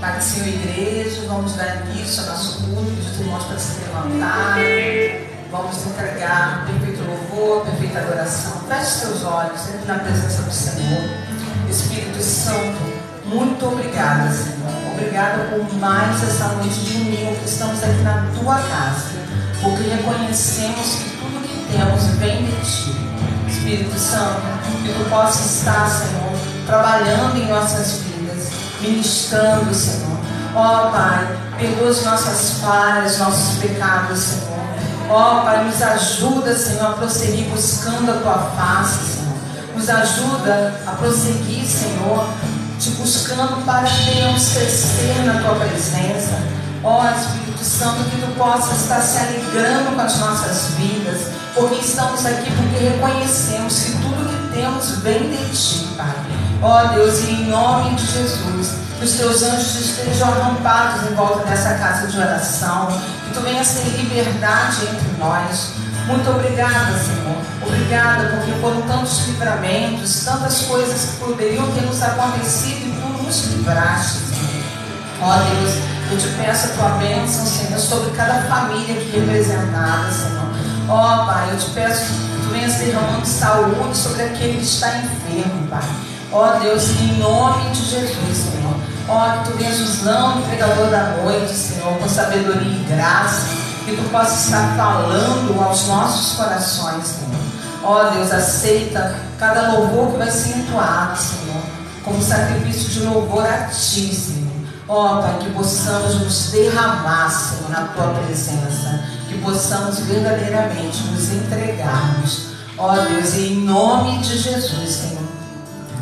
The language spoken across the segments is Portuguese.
Pai do Senhor, igreja, vamos dar início ao nosso culto, pedir os irmãos para se levantar. Vamos entregar perfeito louvor, perfeita adoração. Feche os teus olhos, entre na presença do Senhor. Espírito Santo, muito obrigada, Senhor. Obrigada por mais essa noite de domingo que estamos aqui na tua casa, porque reconhecemos que tudo que temos vem de ti. Espírito Santo, que tu possa estar, Senhor, trabalhando em nossas vidas, ministrando, Senhor. Ó Pai, perdoa as nossas falhas, nossos pecados, Senhor. Ó Pai, nos ajuda, Senhor, a prosseguir buscando a tua face, Senhor. Nos ajuda a prosseguir, Senhor, te buscando para termos crescer na tua presença. Ó Espírito Santo, que tu possa estar se alegrando com as nossas vidas, porque estamos aqui porque reconhecemos que tudo que temos vem de ti, Pai. Ó Deus, e em nome de Jesus, que os teus anjos estejam acampados em volta dessa casa de oração, que tu venhas ter liberdade entre nós. Muito obrigada, Senhor. Obrigada, porque foram tantos livramentos, tantas coisas que poderiam ter nos acontecido e tu nos livraste, Senhor. Ó Deus, eu te peço a tua bênção, Senhor, sobre cada família aqui representada, Senhor. Ó Pai, eu te peço que tu venhas derramando saúde sobre aquele que está enfermo, Pai. Ó Deus, em nome de Jesus, Senhor. Ó, que tu venhas usando o pregador da noite, Senhor, com sabedoria e graça, que tu possa estar falando aos nossos corações, Senhor. Ó Deus, aceita cada louvor que vai ser entoado, Senhor, como sacrifício de louvor a ti, Senhor. Ó Pai, que possamos nos derramar, Senhor, na tua presença, que possamos verdadeiramente nos entregarmos. Ó Deus, e em nome de Jesus, Senhor.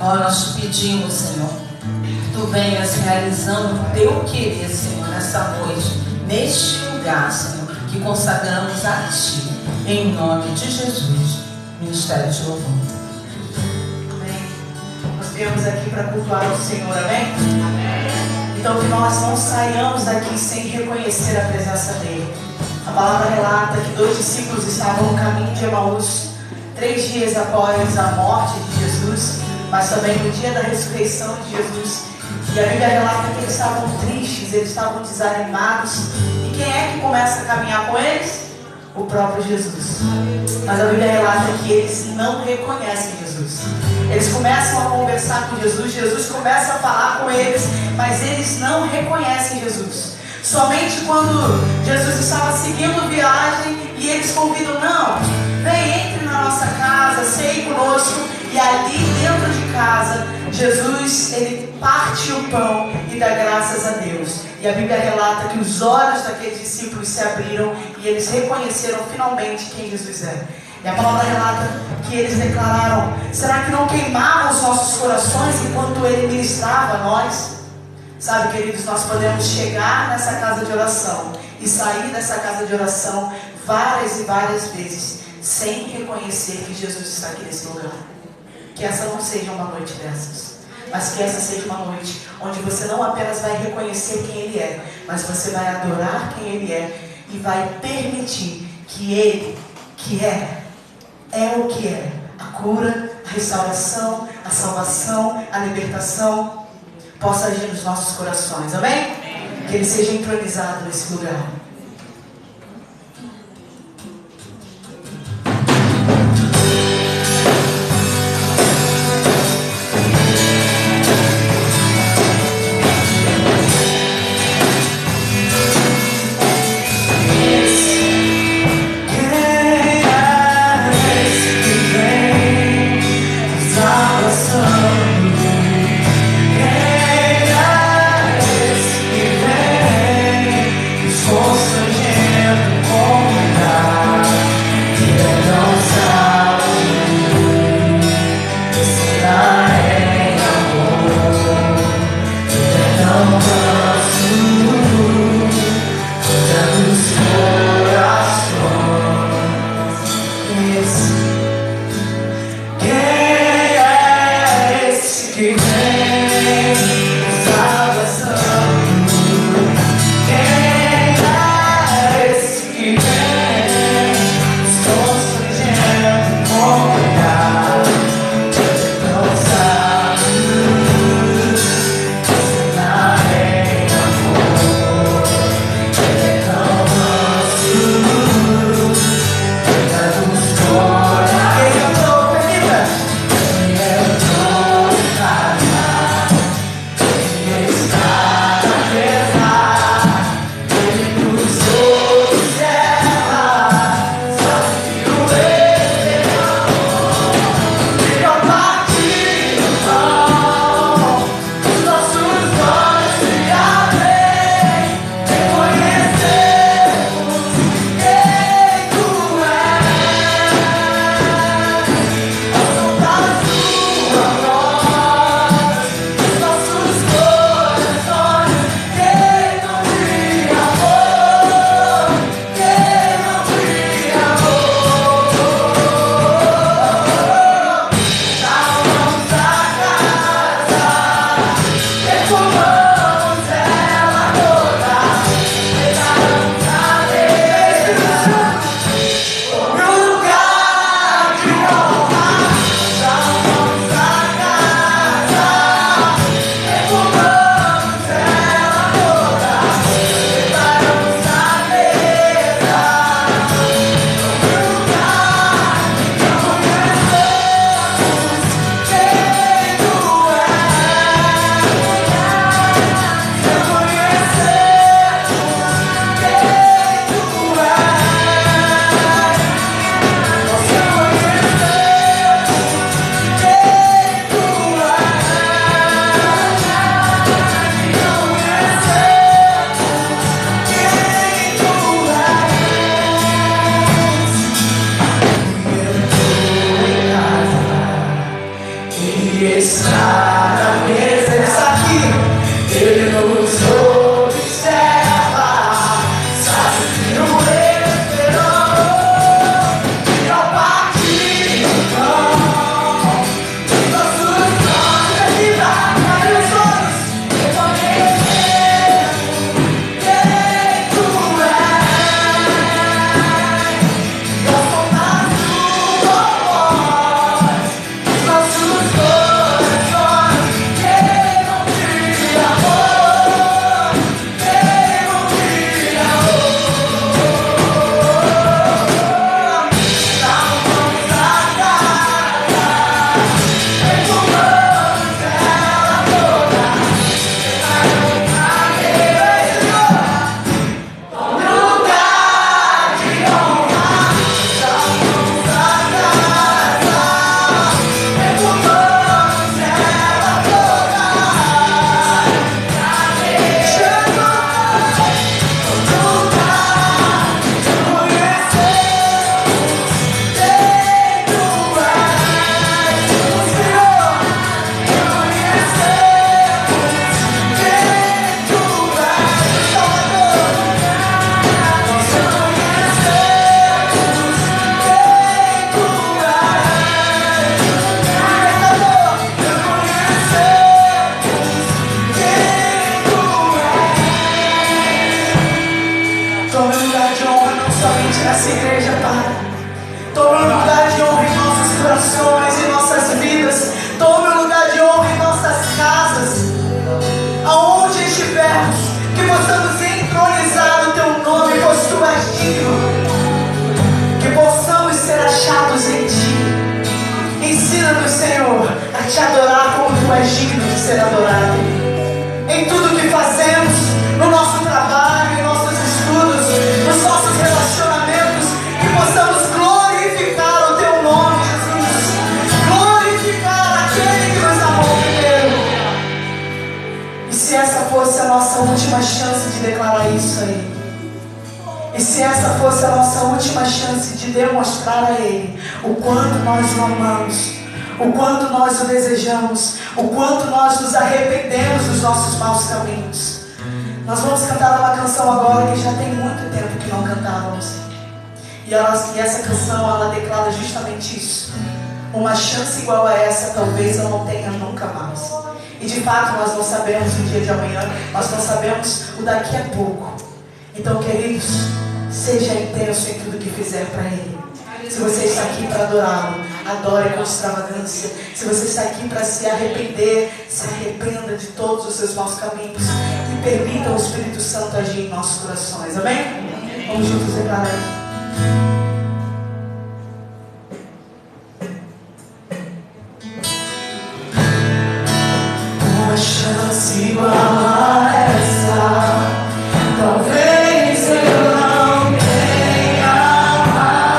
Ó, nós te pedimos, Senhor, que tu venhas realizando o teu querer, Senhor, nessa noite, neste lugar, Senhor, que consagramos a ti, em nome de Jesus. Ministério de louvor. Amém. Nós viemos aqui para cultuar o Senhor, amém? Amém. Então que nós não saiamos daqui sem reconhecer a presença dele. A palavra relata que 2 discípulos estavam no caminho de Emaús, 3 dias após a morte de Jesus, mas também no dia da ressurreição de Jesus. E a Bíblia relata que eles estavam tristes, eles estavam desanimados. E quem é que começa a caminhar com eles? O próprio Jesus. Mas a Bíblia relata que eles não reconhecem Jesus. Eles começam a conversar com Jesus, Jesus começa a falar com eles, mas eles não reconhecem Jesus. Somente quando Jesus estava seguindo viagem e eles convidam, não, vem, entre na nossa casa, ceie conosco. E ali dentro de casa, Jesus, ele parte o pão e dá graças a Deus. E a Bíblia relata que os olhos daqueles discípulos se abriram e eles reconheceram finalmente quem Jesus é. E a palavra relata que eles declararam, será que não queimavam os nossos corações enquanto ele ministrava a nós? Sabe, queridos, nós podemos chegar nessa casa de oração e sair dessa casa de oração várias e várias vezes sem reconhecer que Jesus está aqui nesse lugar. Que essa não seja uma noite dessas, mas que essa seja uma noite onde você não apenas vai reconhecer quem Ele é, mas você vai adorar quem Ele é e vai permitir que Ele, que é o que é, a cura, a restauração, a salvação, a libertação, possa agir nos nossos corações, amém? Que Ele seja entronizado nesse lugar. For igreja, Pai. Tome um lugar de honra em nossos corações, em nossas vidas. Tome um lugar de honra em nossas casas. Aonde estivermos, que possamos entronizar o Teu nome, pois Tu és digno. Que possamos ser achados em Ti. Ensina-nos, Senhor, a Te adorar como Tu és digno de ser adorado. Em tudo que fazemos, no nosso trabalho, em nossos estudos, nos nossos relacionamentos, que possamos glorificar o Teu nome, Jesus. Glorificar aquele que nos amou primeiro. E se essa fosse a nossa última chance de declarar isso a Ele, e se essa fosse a nossa última chance de demonstrar a Ele o quanto nós o amamos, o quanto nós o desejamos, o quanto nós nos arrependemos dos nossos maus caminhos. Nós vamos cantar uma canção agora que já tem muito tempo que não cantávamos. E essa canção, ela declara justamente isso. Uma chance igual a essa, talvez eu não tenha nunca mais. E de fato, nós não sabemos o dia de amanhã, nós não sabemos o daqui a pouco. Então, queridos, seja intenso em tudo que fizer para Ele. Se você está aqui para adorá-lo, adore com extravagância. Se você está aqui para se arrepender, se arrependa de todos os seus maus caminhos e permita o Espírito Santo agir em nossos corações. Amém? Vamos juntos declarar. Uma chance igual a essa, talvez eu não tenha mais.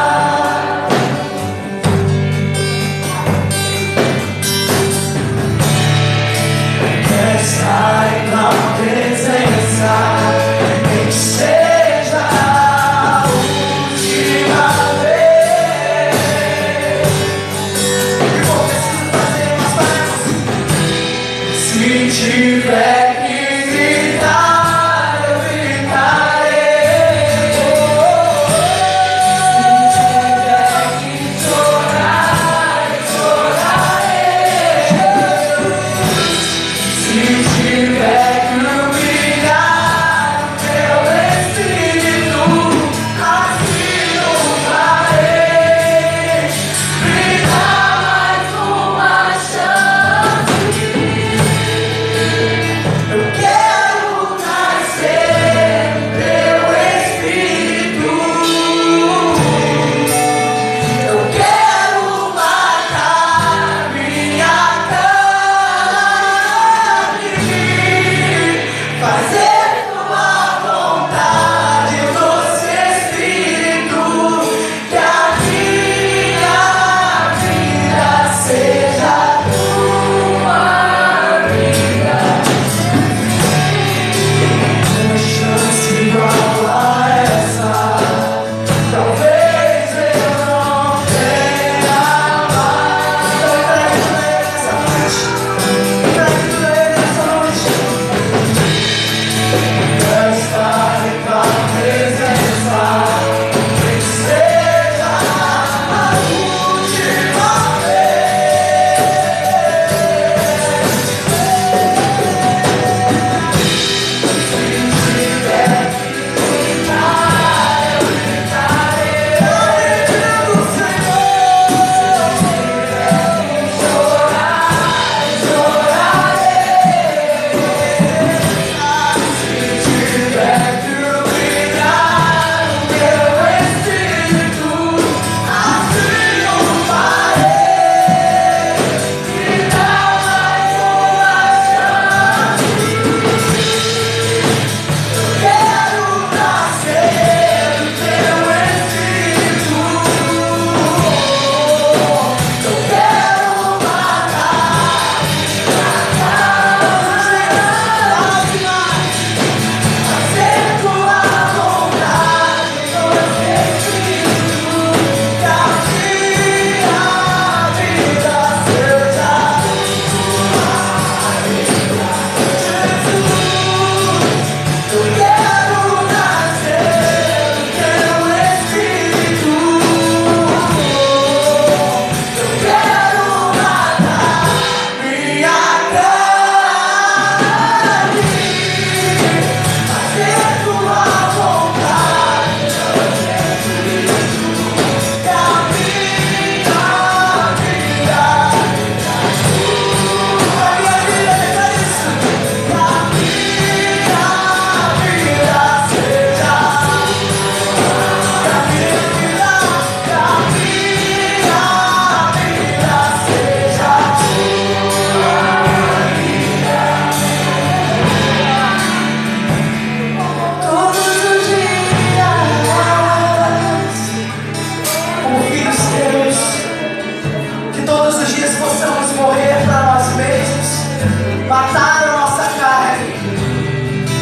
Quer estar em tua presença, nem que seja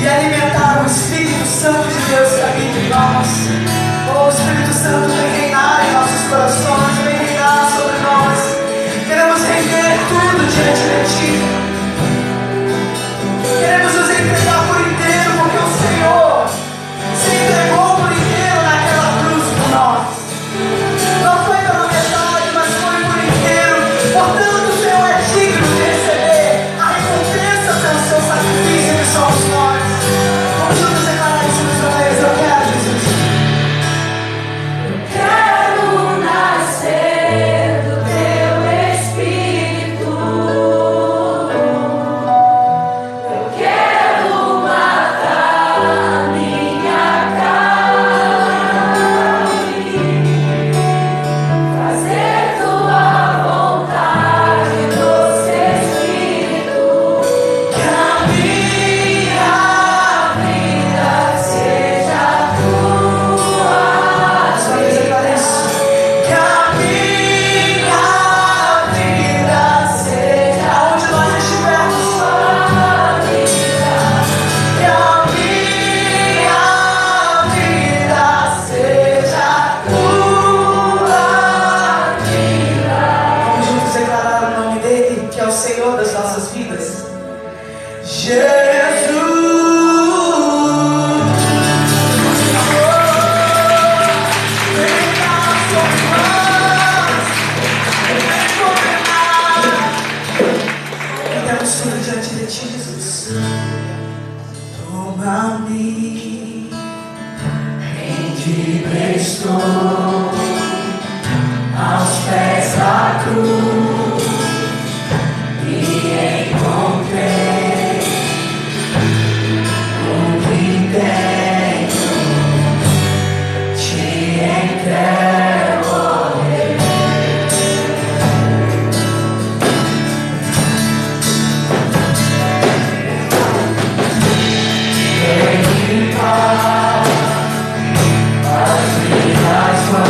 e alimentar o Espírito Santo de Deus que habita em nós. Oh, Espírito Santo, vem reinar em nossos corações, vem reinar sobre nós. Queremos render tudo diante de Ti. Queremos nos entregar por inteiro, porque o Senhor se entregou por inteiro naquela cruz por nós. Não foi pela metade, mas foi por inteiro. Portanto, o Senhor é digno de receber a recompensa pelo seu sacrifício, que somos nós. Vamos juntos declarar isso nos olhos. Eu quero, Jesus. Eu quero nascer do Teu Espírito. Eu quero matar minha carne, fazer Tua vontade, doce Espírito. Que a minha vida seja Tua. Mais uma vez declara isso. Que a minha vida seja Aonde nós estivermos, que a minha vida seja Tua vida. vamos juntos declarar o nome dele, que é o Senhor das nossas vidas. Jesus. Rendemos tudo diante de Ti, Jesus. Toma-me, Rende-me estou aos pés da cruz e encontrei o que tenho, te entrego, vem limpar as minhas mãos.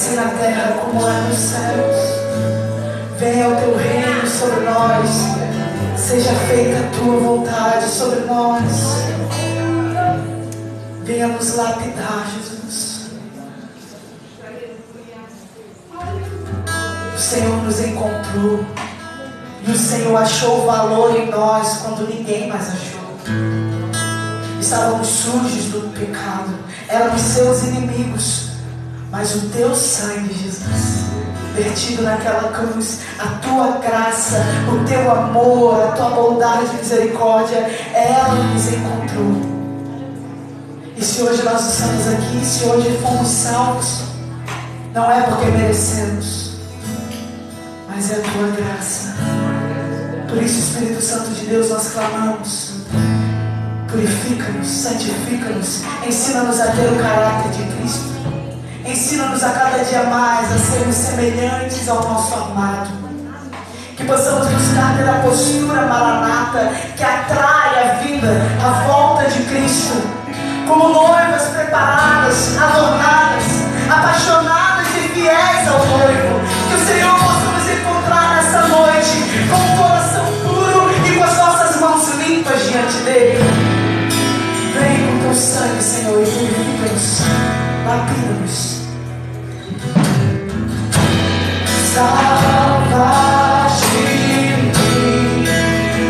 assim na terra como é nos céus. Venha o teu reino sobre nós, seja feita a tua vontade sobre nós. Venha nos lapidar, Jesus. O Senhor nos encontrou e o Senhor achou valor em nós quando ninguém mais achou. Estávamos sujos do pecado, éramos seus inimigos, mas o teu sangue, Jesus, vertido naquela cruz, a tua graça, o teu amor, a tua bondade e misericórdia, ela nos encontrou. E se hoje nós estamos aqui, se hoje fomos salvos, não é porque merecemos, mas é a tua graça. Por isso, Espírito Santo de Deus, nós clamamos: purifica-nos, santifica-nos, ensina-nos a ter o caráter de Cristo, ensina-nos a cada dia mais a sermos semelhantes ao nosso amado, que possamos buscar ter a postura maranata que atrai a vinda, a volta de Cristo, como noivas preparadas, adornadas, apaixonadas e fiéis ao noivo. Que o Senhor possa nos encontrar nessa noite com o coração puro e com as nossas mãos limpas diante dele. Vem com teu sangue, Senhor, e purifica-nos, lapida-nos. Salvaste-me,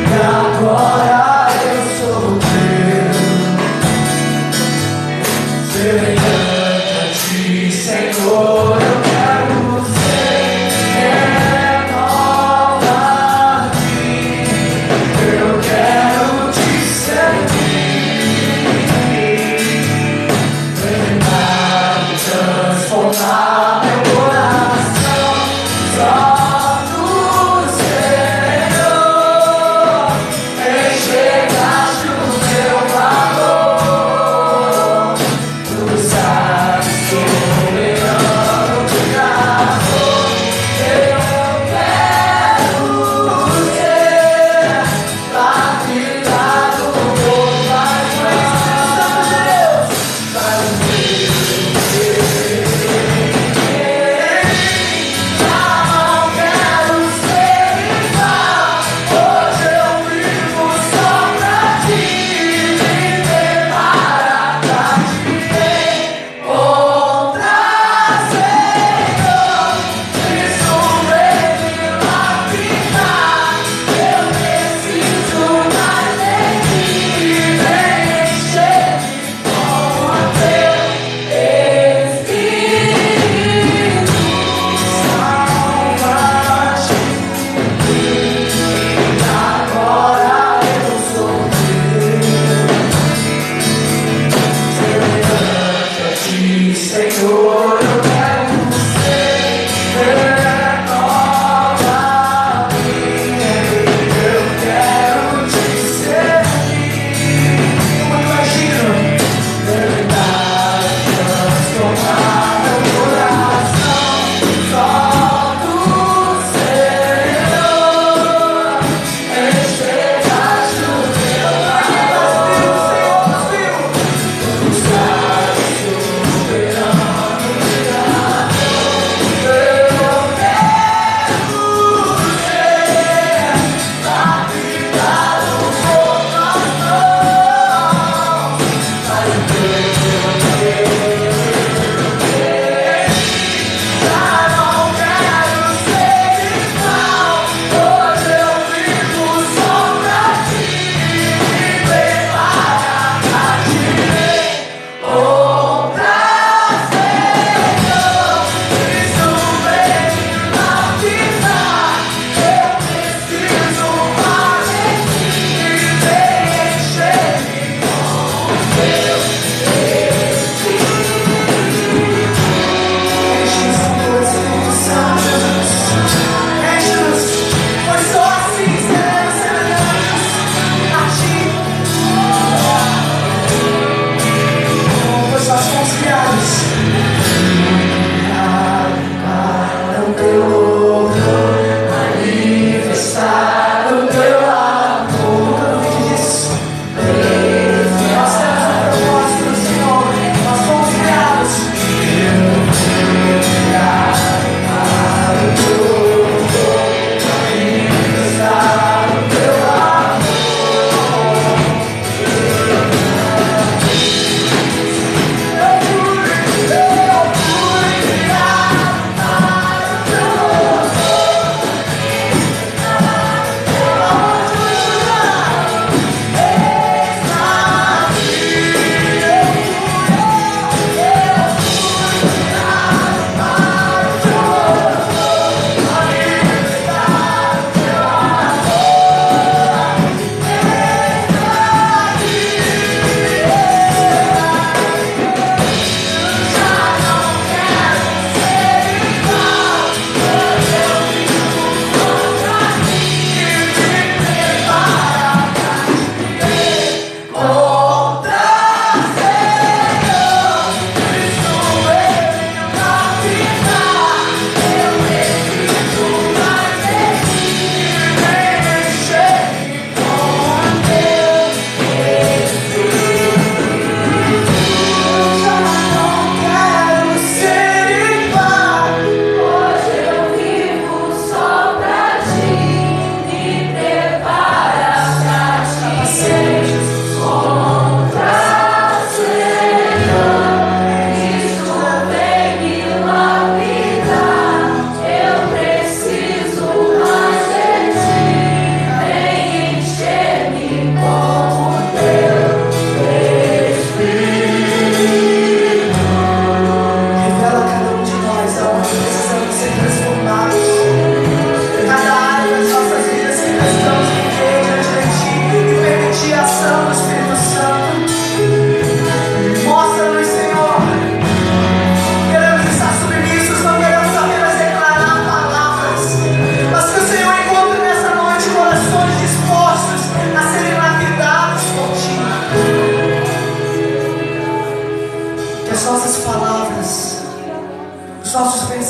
e agora eu sou semelhante a ti, Senhor, eu quero ser. Renova-me, eu quero te servir. Treinar e transformar meu coração.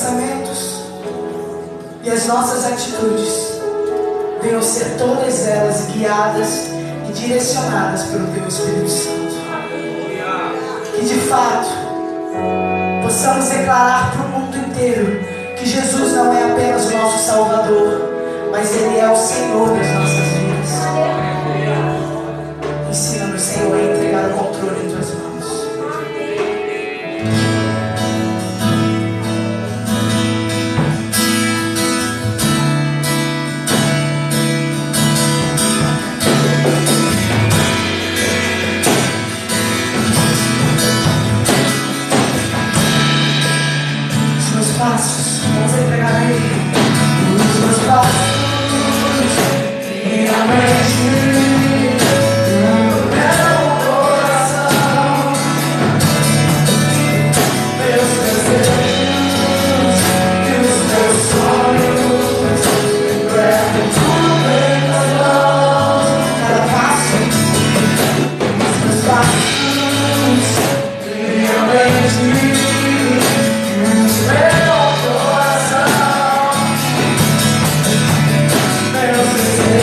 pensamentos e as nossas atitudes venham ser todas elas guiadas e direcionadas pelo Teu Espírito Santo. Que de fato possamos declarar para o mundo inteiro que Jesus não é apenas o nosso Salvador, mas Ele é o Senhor das nossas vidas. Ensina-nos, Senhor, a entregar o controle em Tuas mãos. Os meus passos, vamos entregar a Ele. Os meus passos. Minha mente, meu coração, meus desejos e os meus sonhos, entrego tudo em Tuas mãos. Cada passo, os meus passos, minha mente, meu coração, meus desejos.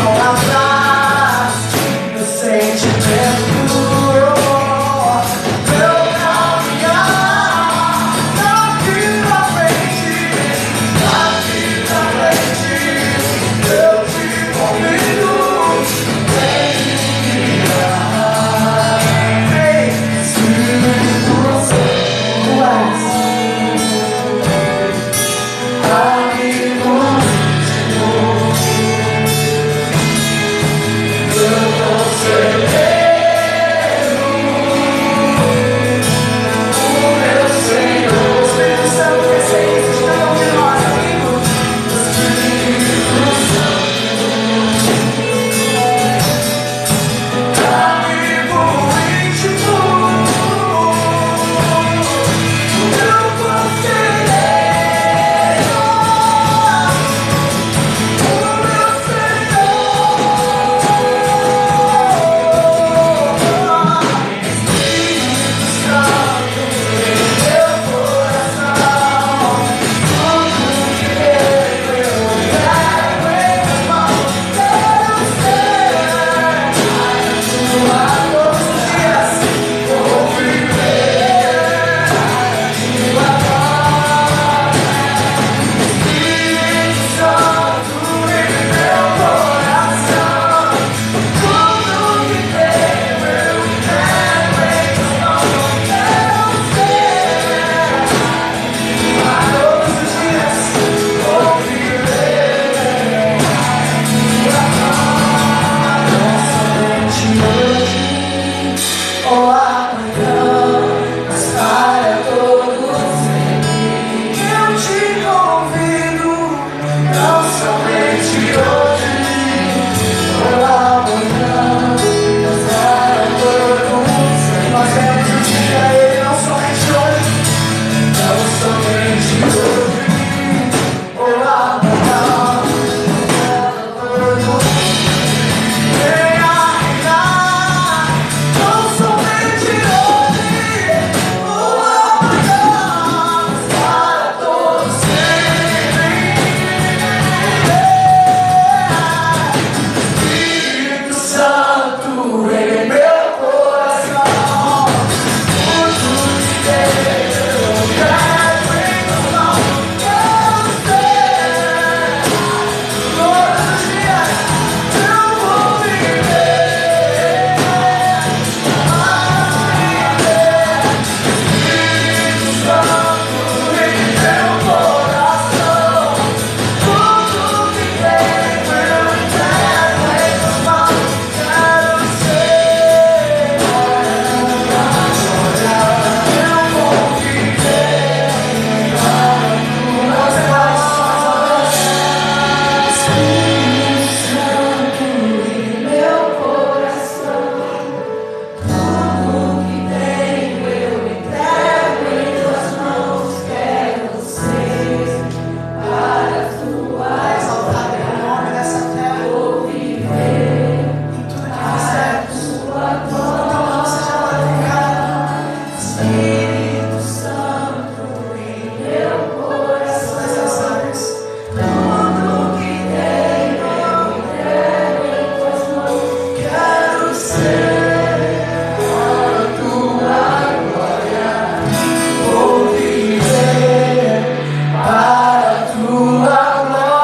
Palavras, meu sentimento, meu Espírito Santo em meu coração. Nessas áreas. Tudo que tenho eu entrego em tuas mãos. Quero ser a tua glória. Vou viver para a tua glória.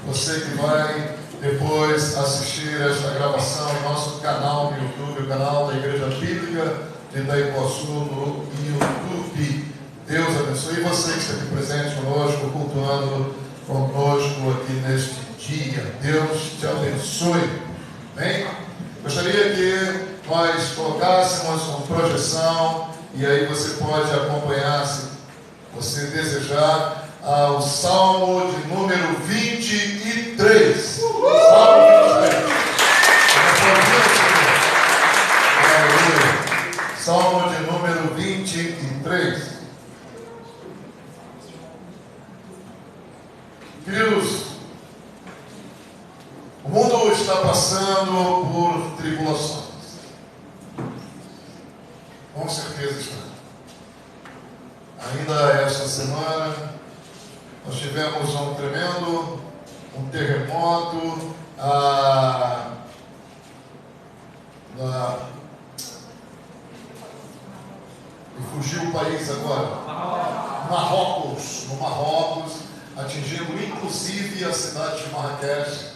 Você que vai depois assistir esta gravação em nosso canal no YouTube, o canal da Igreja Bíblica de Itaipuaçu no YouTube. Deus abençoe. E você que está aqui presente conosco, cultuando conosco aqui neste dia. Deus te abençoe. Bem, gostaria que nós colocássemos uma projeção e aí você pode acompanhar, se você desejar, o Salmo de número 23. Salmo 23. Salmo de número 23. Queridos, o mundo está passando por tribulações. Com certeza está. Ainda esta semana, nós tivemos um tremendo terremoto e fugiu o país agora. No Marrocos, atingindo inclusive a cidade de Marrakech,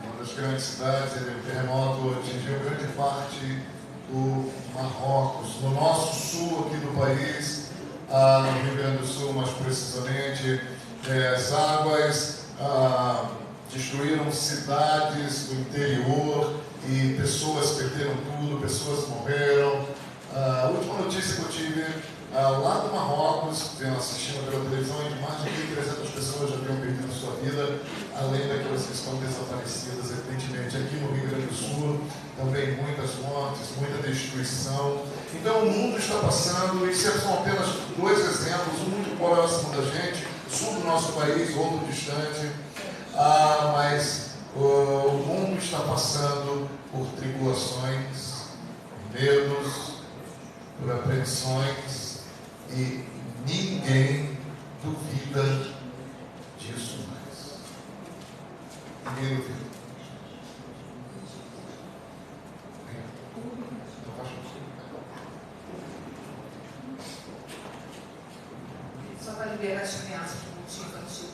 uma das grandes cidades. O terremoto atingiu grande parte do Marrocos. No nosso sul aqui do país, no Rio Grande do Sul, mais precisamente, as águas destruíram cidades do interior e pessoas perderam tudo, pessoas morreram. A última notícia que eu tive lá do Marrocos, assistindo pela televisão, é que mais de 1.300 pessoas já haviam perdido sua vida, além daquelas que estão desaparecidas, evidentemente. Aqui no Rio Grande do Sul, também muitas mortes, muita destruição. Então o mundo está passando, e são apenas dois exemplos, um muito próximo da gente, sul do nosso país, outro distante, mas o mundo está passando por tribulações, por medos, por apreensões, e ninguém duvida disso mais. Ninguém duvida. Só para liberar as crianças para o cultinho infantil.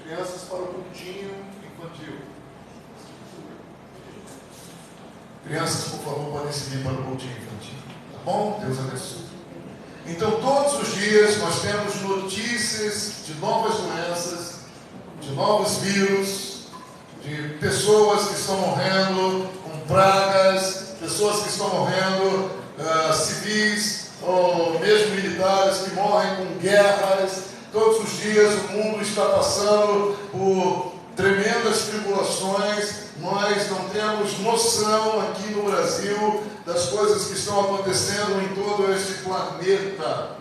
Crianças para o cultinho infantil. Crianças, por favor, podem seguir para o cultinho infantil. Tá bom? Deus abençoe. Então, todos os dias nós temos notícias de novas doenças, de novos vírus, de pessoas que estão morrendo com pragas, pessoas que estão morrendo, civis ou mesmo militares que morrem com guerras. Todos os dias o mundo está passando por tremendas tribulações. Nós não temos noção aqui no Brasil das coisas que estão acontecendo em todo este planeta.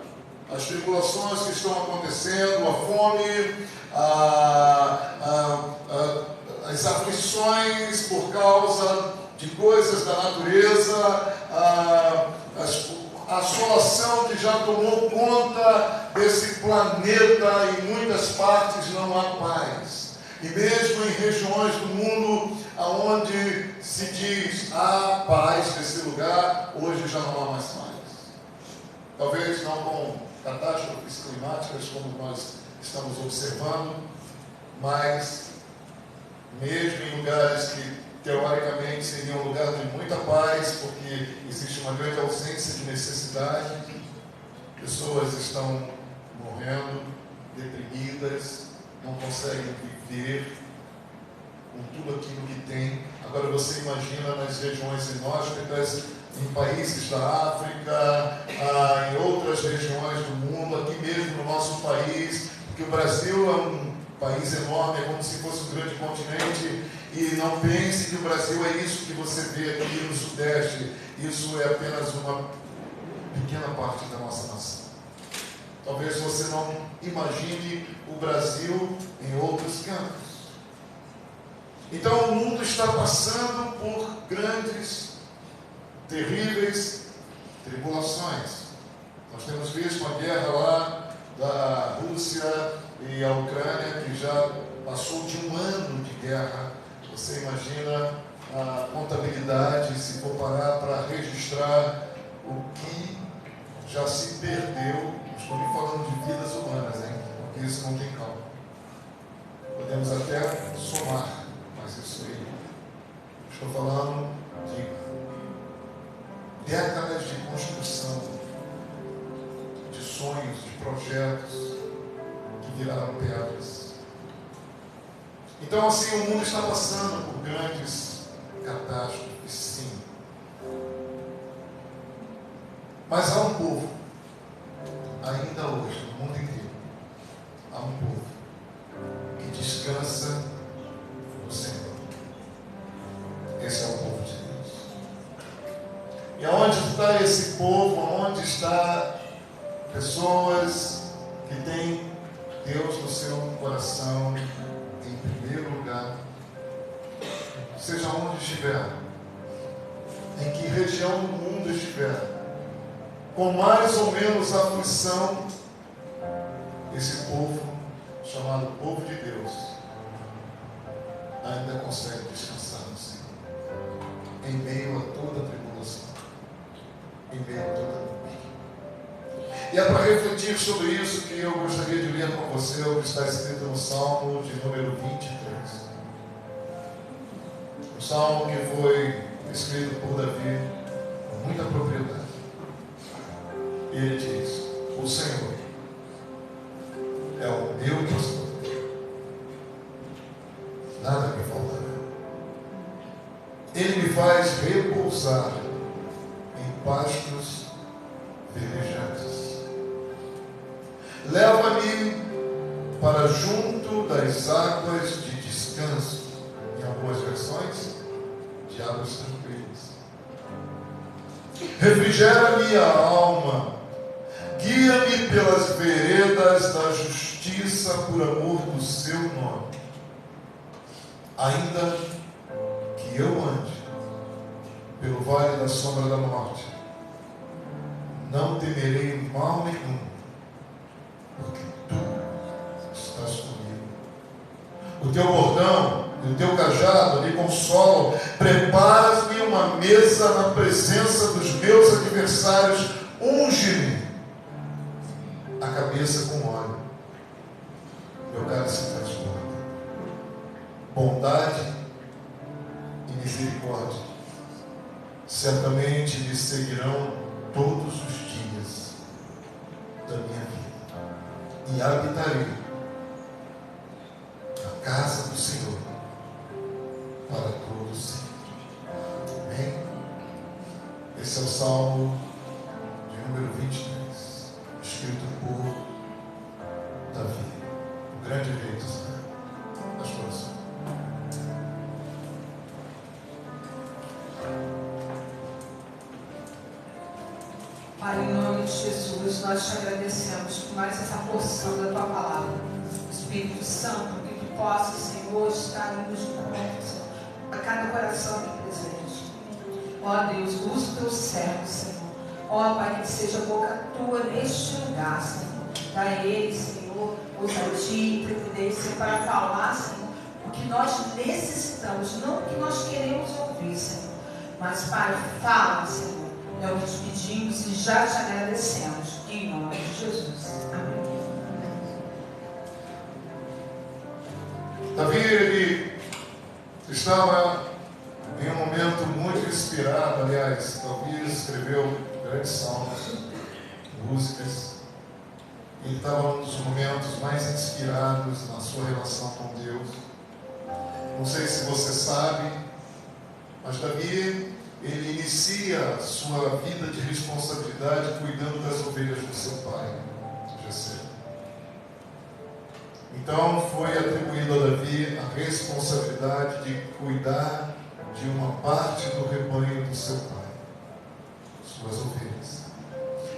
As tribulações que estão acontecendo, a fome, as aflições por causa de coisas da natureza, a assolação que já tomou conta desse planeta. Em muitas partes não há paz. E mesmo em regiões do mundo onde se diz há paz nesse lugar, hoje já não há mais paz. Talvez não com catástrofes climáticas como nós estamos observando, mas mesmo em lugares que teoricamente seria um lugar de muita paz, porque existe uma grande ausência de necessidade, pessoas estão morrendo, deprimidas, não conseguem viver com tudo aquilo que tem. Agora você imagina nas regiões inóspitas, em países da África, em outras regiões do mundo, aqui mesmo no nosso país, porque o Brasil é um país enorme, é como se fosse um grande continente. E não pense que o Brasil é isso que você vê aqui no Sudeste. Isso é apenas uma pequena parte da nossa nação. Talvez você não imagine o Brasil em outros campos. Então o mundo está passando por grandes, terríveis tribulações. Nós temos visto uma guerra lá da Rússia e a Ucrânia, que já passou de um ano de guerra. Você imagina a contabilidade, se for parar para registrar o que já se perdeu. Estou me falando de vidas humanas, hein? Porque isso não tem cálculo. Podemos até somar, mas isso aí, estou falando de décadas de construção, de sonhos, de projetos que viraram pedras. Então, assim, o mundo está passando por grandes catástrofes, sim. Mas há um povo, ainda hoje, no mundo inteiro, há um povo que descansa no Senhor. Esse é o povo de Deus. E aonde está esse povo? Aonde está pessoas que têm Deus no seu coração em primeiro lugar? Seja onde estiver, em que região do mundo estiver, com mais ou menos aflição, esse povo, chamado povo de Deus, ainda consegue descansar no Senhor, em meio a toda a tribulação, em meio a toda a angústia. E é para refletir sobre isso que eu gostaria de ler com você o que está escrito no Salmo de número 23. Um salmo que foi escrito por Davi com muita propriedade. E ele diz: o Senhor é o meu pastor, nada me faltará. Ele me faz repousar em pastos verdejantes. Leva-me para junto das águas de descanso. Em algumas versões, de águas tranquilas. Refrigera-me a alma. Guia-me pelas veredas da justiça por amor do seu nome. Ainda que eu ande pelo vale da sombra da morte, não temerei mal nenhum, porque tu estás comigo. O teu bordão e o teu cajado me consolam. Preparas-me uma mesa na presença dos meus adversários. Unge-me a cabeça com óleo, meu cálice transborda. Bondade e misericórdia certamente me seguirão todos os dias da minha vida, e habitarei na casa do Senhor para todo sempre. Amém? Esse é o Salmo de número 23, escrito por Davi, o grande rei de Israel. As coisas. Pai, em nome de Jesus, nós te agradecemos por mais essa porção da tua palavra. Espírito Santo, que tu possas, Senhor, estar indo de encontro a cada coração aqui presente. Ó Deus, usa o teu servo, Senhor. Ó Pai, que seja a boca tua neste lugar, Senhor. Dá a ele, Senhor, ousadia e previdência para falar, Senhor, o que nós necessitamos, não o que nós queremos ouvir, Senhor. Mas, Pai, fala, Senhor. É o que te pedimos e já te agradecemos. Em nome de Jesus. Amém. Davi, ele estava em um momento muito inspirado. Aliás, Davi escreveu grandes salmos, músicas. Ele estava num dos momentos mais inspirados na sua relação com Deus. Não sei se você sabe, mas Davi, ele inicia a sua vida de responsabilidade cuidando das ovelhas do seu pai, Jessé. Então foi atribuído a Davi a responsabilidade de cuidar de uma parte do rebanho do seu pai, suas ovelhas.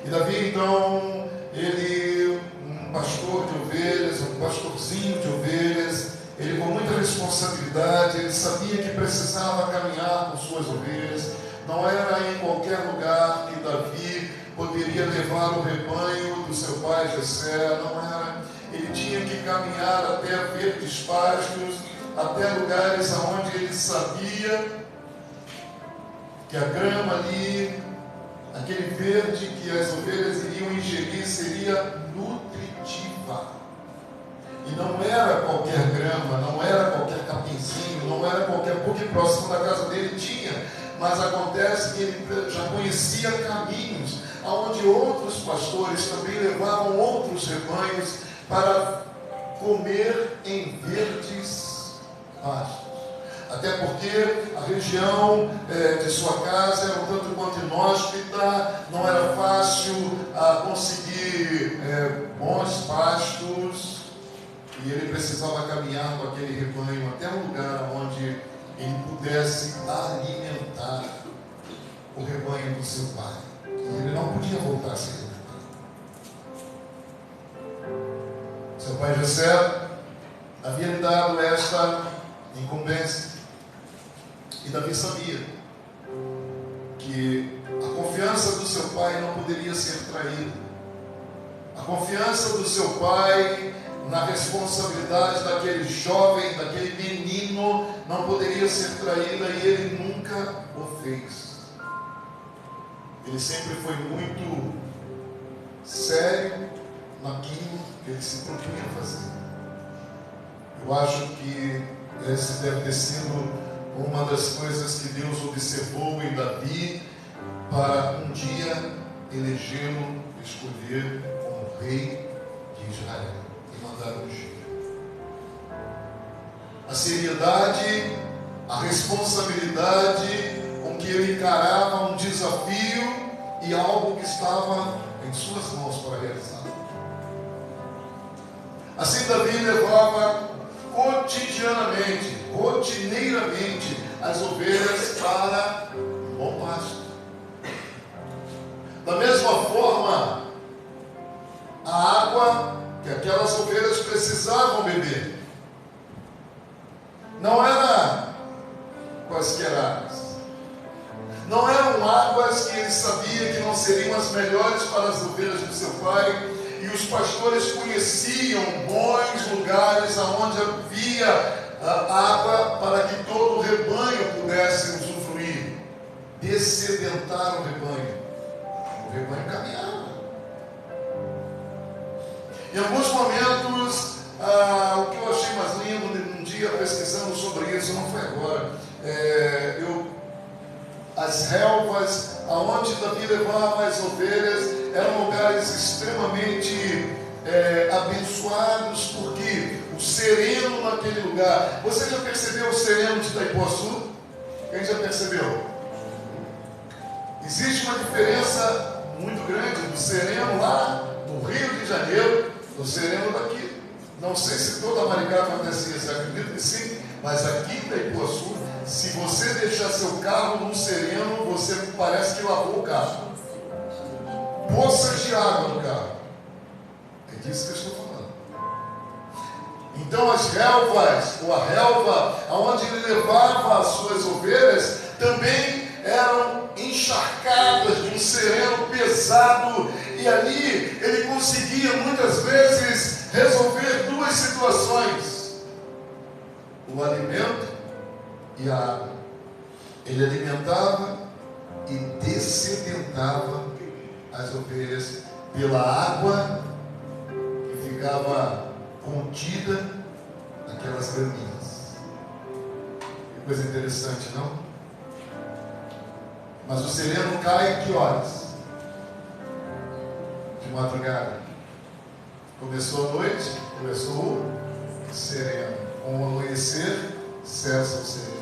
E Davi, então, ele, um pastor de ovelhas, um pastorzinho de ovelhas, ele com muita responsabilidade, ele sabia que precisava caminhar com suas ovelhas. Não era em qualquer lugar que Davi poderia levar o rebanho do seu pai Jessé, não era. Ele tinha que caminhar até verdes pastos, até lugares onde ele sabia que a grama ali, aquele verde que as ovelhas iriam ingerir, seria nutritiva. E não era qualquer grama, não era qualquer capinzinho, não era qualquer porque próximo da casa dele tinha. Mas acontece que ele já conhecia caminhos onde outros pastores também levavam outros rebanhos para comer em verdes pastos. Até porque a região de sua casa era um tanto quanto inóspita, não era fácil conseguir bons pastos, e ele precisava caminhar com aquele rebanho até um lugar onde ele pudesse alimentar o rebanho do seu pai. E ele não podia voltar a se alimentar. Seu pai José havia lhe dado esta incumbência. E Davi sabia que a confiança do seu pai não poderia ser traída. A confiança do seu pai na responsabilidade daquele jovem, daquele menino, não poderia ser traída, e ele nunca o fez. Ele sempre foi muito sério naquilo que ele se propunha a fazer. Eu acho que essa deve ter sido uma das coisas que Deus observou em Davi para um dia elegê-lo, escolher como rei de Israel e mandar ungir. A seriedade, a responsabilidade com que ele encarava um desafio e algo que estava em suas mãos para realizar. Assim Davi levava cotidianamente, rotineiramente, as ovelhas para um bom pasto. Da mesma forma, a água que aquelas ovelhas precisavam beber não era quaisquer águas. Não eram águas que ele sabia que não seriam as melhores para as ovelhas do seu pai, e os pastores conheciam bons lugares onde havia água para que todo o rebanho pudesse usufruir. Dessedentar o rebanho. O rebanho caminhava. Em alguns momentos, o que eu achei mais lindo, um dia pesquisando sobre isso, não foi agora, as relvas aonde Davi levava as ovelhas eram lugares extremamente abençoados, porque o sereno naquele lugar. Você já percebeu o sereno de Itaipuaçu? Quem já percebeu? Existe uma diferença muito grande do sereno lá no Rio de Janeiro do sereno daqui. Não sei se toda a Maricá acontece isso, acredito que sim, mas aqui em Itaipuaçu, se você deixar seu carro num sereno, você parece que lavou o carro. Poças de água no carro. É disso que eu estou falando. Então as relvas, ou a relva, aonde ele levava as suas ovelhas, também eram encharcadas de um sereno pesado, e ali ele conseguia muitas vezes resolver duas situações: o alimento e a água. Ele alimentava e dessedentava as ovelhas pela água que ficava contida naquelas graminhas. Que coisa interessante, não? Mas o sereno cai em que horas? De madrugada. Começou a noite, começou o sereno. Com o amanhecer, cessa o sereno.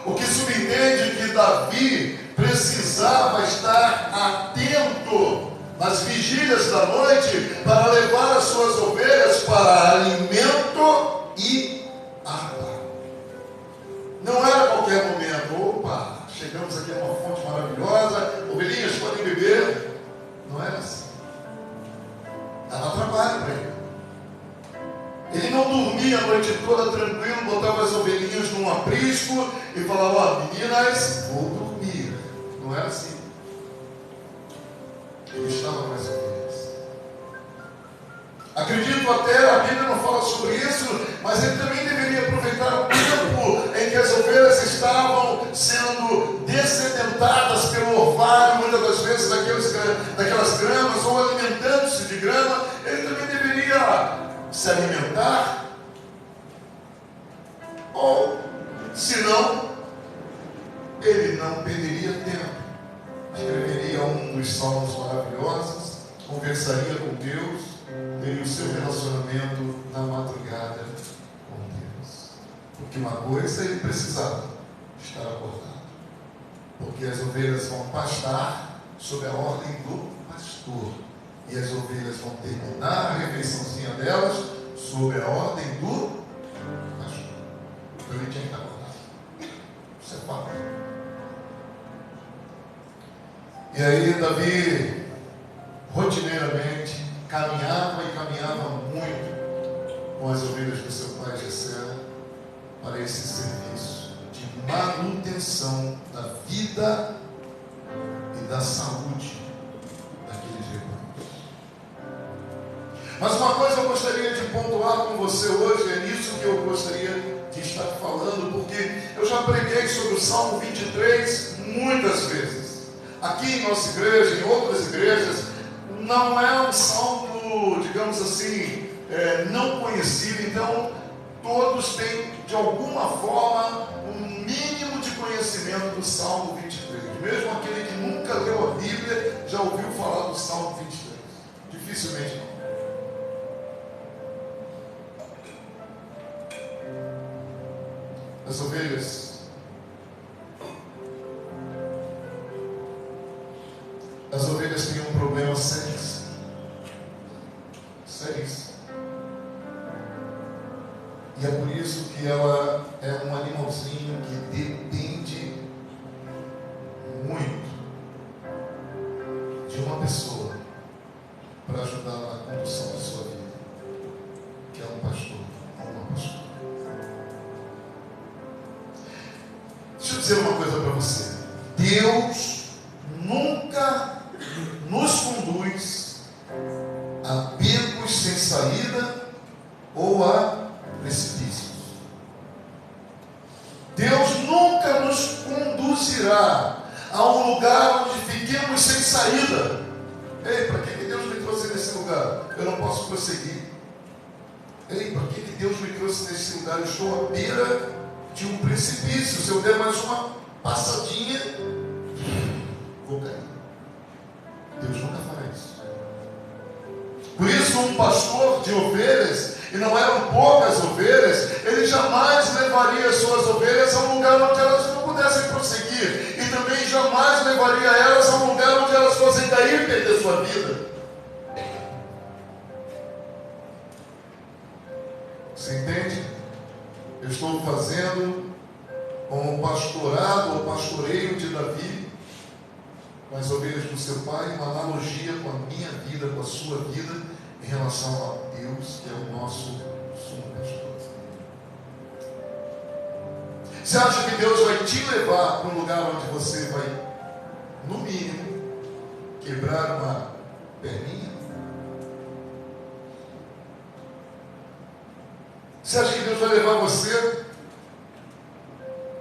O que subentende que Davi precisava estar atento nas vigílias da noite para levar as suas ovelhas para alimento e água. Não era qualquer momento. Opa, chegamos aqui a uma fonte maravilhosa, ovelhinhas podem beber. Não era assim. Dava trabalho para ele. Ele não dormia a noite toda tranquilo, botava as ovelhinhas num aprisco e falava: meninas, vou dormir. Não era assim. Ele estava com as ovelhas. Acredito até, a Bíblia não fala sobre isso, mas ele também deveria aproveitar o tempo em que as ovelhas estavam sendo dessedentadas pelo orvalho, muitas das vezes daquelas gramas, ou alimentando-se de grama. Ele também deveria se alimentar, ou, se não, ele não perderia tempo, escreveria um dos salmos maravilhosos, conversaria com Deus, teria o seu relacionamento na madrugada com Deus. Porque uma coisa ele precisava estar acordado, porque as ovelhas vão pastar sob a ordem do pastor, e as ovelhas vão terminar a refeiçãozinha delas sob a ordem do pastor. Então ele tinha que estar acordado. Isso é fato. E aí Davi rotineiramente caminhava muito com as ovelhas do seu pai Jessé para esse serviço de manutenção da vida e da saúde daqueles rebanhos. Mas uma coisa eu gostaria de pontuar com você hoje, é nisso que eu gostaria de estar falando, porque eu já preguei sobre o Salmo 23 muitas vezes. Aqui em nossa igreja, em outras igrejas, não é um salmo, digamos assim, não conhecido. Então, todos têm, de alguma forma, um mínimo de conhecimento do Salmo 23. Mesmo aquele que nunca leu a Bíblia, já ouviu falar do Salmo 23. Dificilmente não. As ovelhas têm um problema seríssimo. E é por isso que ela é um animalzinho que depende muito de uma pessoa para ajudar na condução da sua vida, que é um pastor ou uma pastora. Deixa eu dizer uma coisa para você. Deus nunca nos conduz a becos sem saída ou a precipícios. Deus nunca nos conduzirá a um lugar onde fiquemos sem saída. Ei, para que Deus me trouxe nesse lugar? Eu não posso prosseguir. Ei, para que Deus me trouxe nesse lugar? Eu estou à beira de um precipício. Se eu der mais uma passadinha, vou cair. Deus nunca fará isso. Por isso, um pastor de ovelhas, e não eram poucas ovelhas, ele jamais levaria as suas ovelhas a um lugar onde elas não pudessem prosseguir, e também jamais levaria elas a um lugar onde elas fossem cair e perder sua vida. Você entende? Eu estou fazendo com o pastorado ou pastoreio de Davi, com as ovelhas do seu pai, uma analogia com a minha vida, com a sua vida, em relação a Deus, que é o nosso sumo pastor. Você acha que Deus vai te levar para um lugar onde você vai, no mínimo, quebrar uma perninha? Você acha que Deus vai levar você?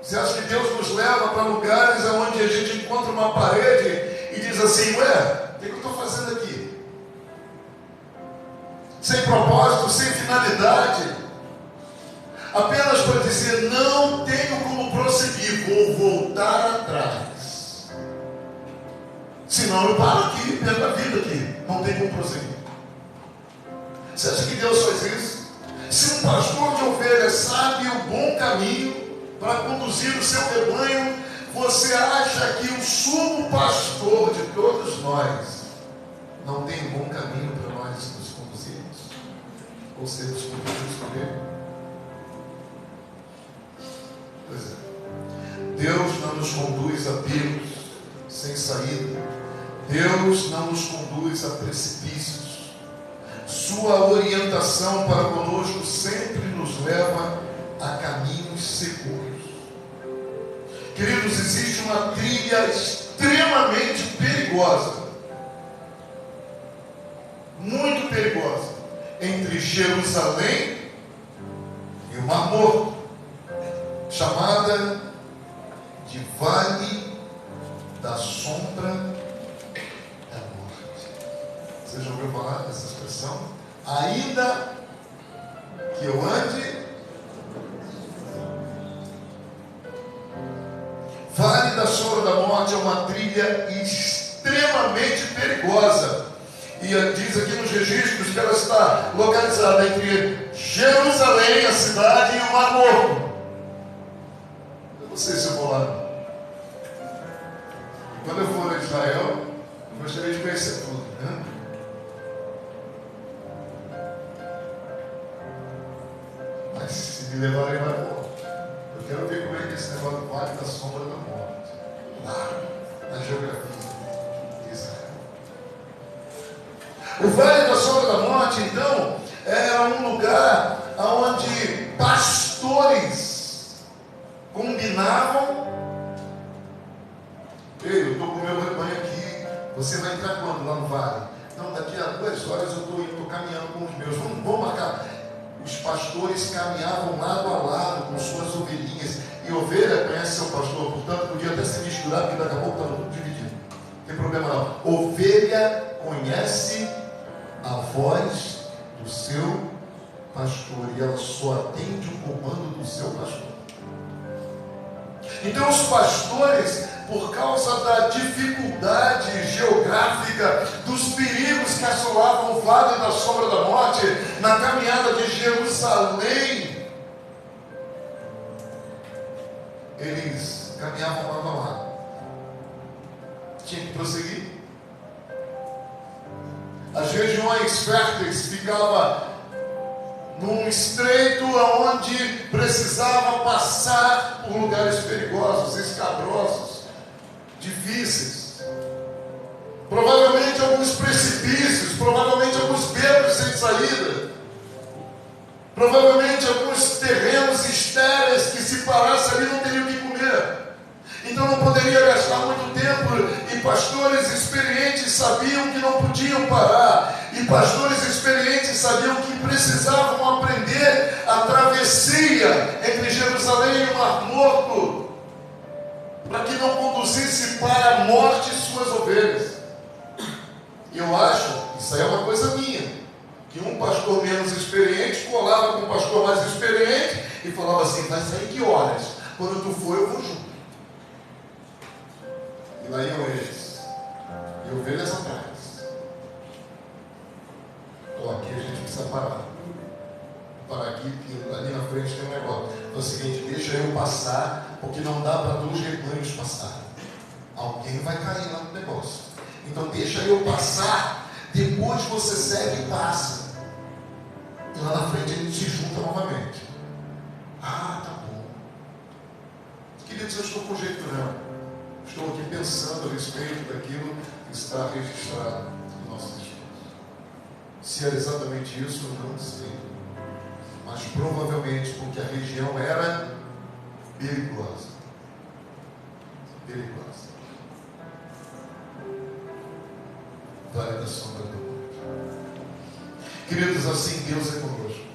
Você acha que Deus nos leva para lugares onde a gente encontra uma parede e diz assim: ué, o que eu estou fazendo aqui? Sem propósito, sem finalidade, apenas para dizer: não tenho como prosseguir, vou voltar atrás. Senão eu paro aqui, perco a vida aqui, não tem como prosseguir. Você acha que Deus faz isso? Se um pastor de ovelhas sabe o bom caminho para conduzir o seu rebanho, você acha que o sumo pastor de todos nós não tem um bom caminho para nós nos conduzirmos? Ou sermos conduzidos por ele? Pois é. Deus não nos conduz a becos sem saída. Deus não nos conduz a precipícios. Sua orientação para conosco sempre nos leva a caminhos seguros. Queridos, existe uma trilha extremamente perigosa, muito perigosa, entre Jerusalém e o Mar Morto, chamada de Vale da Sombra da Morte. Você já ouviu falar dessa expressão? Ainda que eu ande. Vale da sombra da morte é uma trilha extremamente perigosa. E diz aqui nos registros que ela está localizada entre Jerusalém, a cidade, e o Mar Morto. Eu não sei se eu vou lá. Quando eu for a Israel, eu gostaria de conhecer tudo, né? Mas se me levarem lá, eu quero ver como é que esse negócio do Vale da Sombra da Morte, lá na geografia de Israel. O Vale da Sombra da Morte, então, era um lugar onde pastores combinavam. Ei, eu estou com o meu rebanho aqui, você vai entrar quando lá no vale? Não, daqui a 2 horas eu estou caminhando com os meus, vamos marcar. Os pastores caminhavam lado a lado com suas ovelhinhas, e ovelha conhece seu pastor, portanto podia até se misturar, porque daqui a pouco estava tudo dividido, não tem problema não. Ovelha conhece a voz do seu pastor, e ela só atende o comando do seu pastor. Então os pastores, por causa da dificuldade geográfica, dos perigos que assolavam o Vale da Sombra da Morte, na caminhada de Jerusalém, eles caminhavam lado a lado. Tinha que prosseguir. As regiões férteis ficavam num estreito onde precisava passar por lugares perigosos, escabrosos, difíceis. Provavelmente alguns precipícios, provavelmente alguns becos sem saída, provavelmente alguns terrenos estéreis que se parasse ali não teriam o que comer. Então não poderia gastar muito tempo, e pastores experientes sabiam que não podiam parar, e pastores experientes sabiam que precisavam aprender a travessia entre Jerusalém e o Mar Morto, para que não conduzisse para a morte suas ovelhas. E eu acho, isso aí é uma coisa minha, que um pastor menos experiente colava com um pastor mais experiente e falava assim: vai sair que horas? Quando tu for, eu vou junto. E lá iam eles, e ovelhas atrás. Aqui a gente precisa parar. Parar aqui, porque ali na frente tem um negócio. Então é o seguinte: deixa eu passar, porque não dá para 2 rebanhos passar. Alguém vai cair lá no negócio. Então deixa eu passar, depois você segue e passa. E lá na frente a gente se junta novamente. Ah, tá bom. Queridos, eu estou com jeito não. Estou aqui pensando a respeito daquilo que está registrado no nosso discurso. Se era exatamente isso, eu não sei. Mas provavelmente porque a região era perigosa. Perigosa. Vale da Sombra da Morte. Queridos, assim Deus é conosco.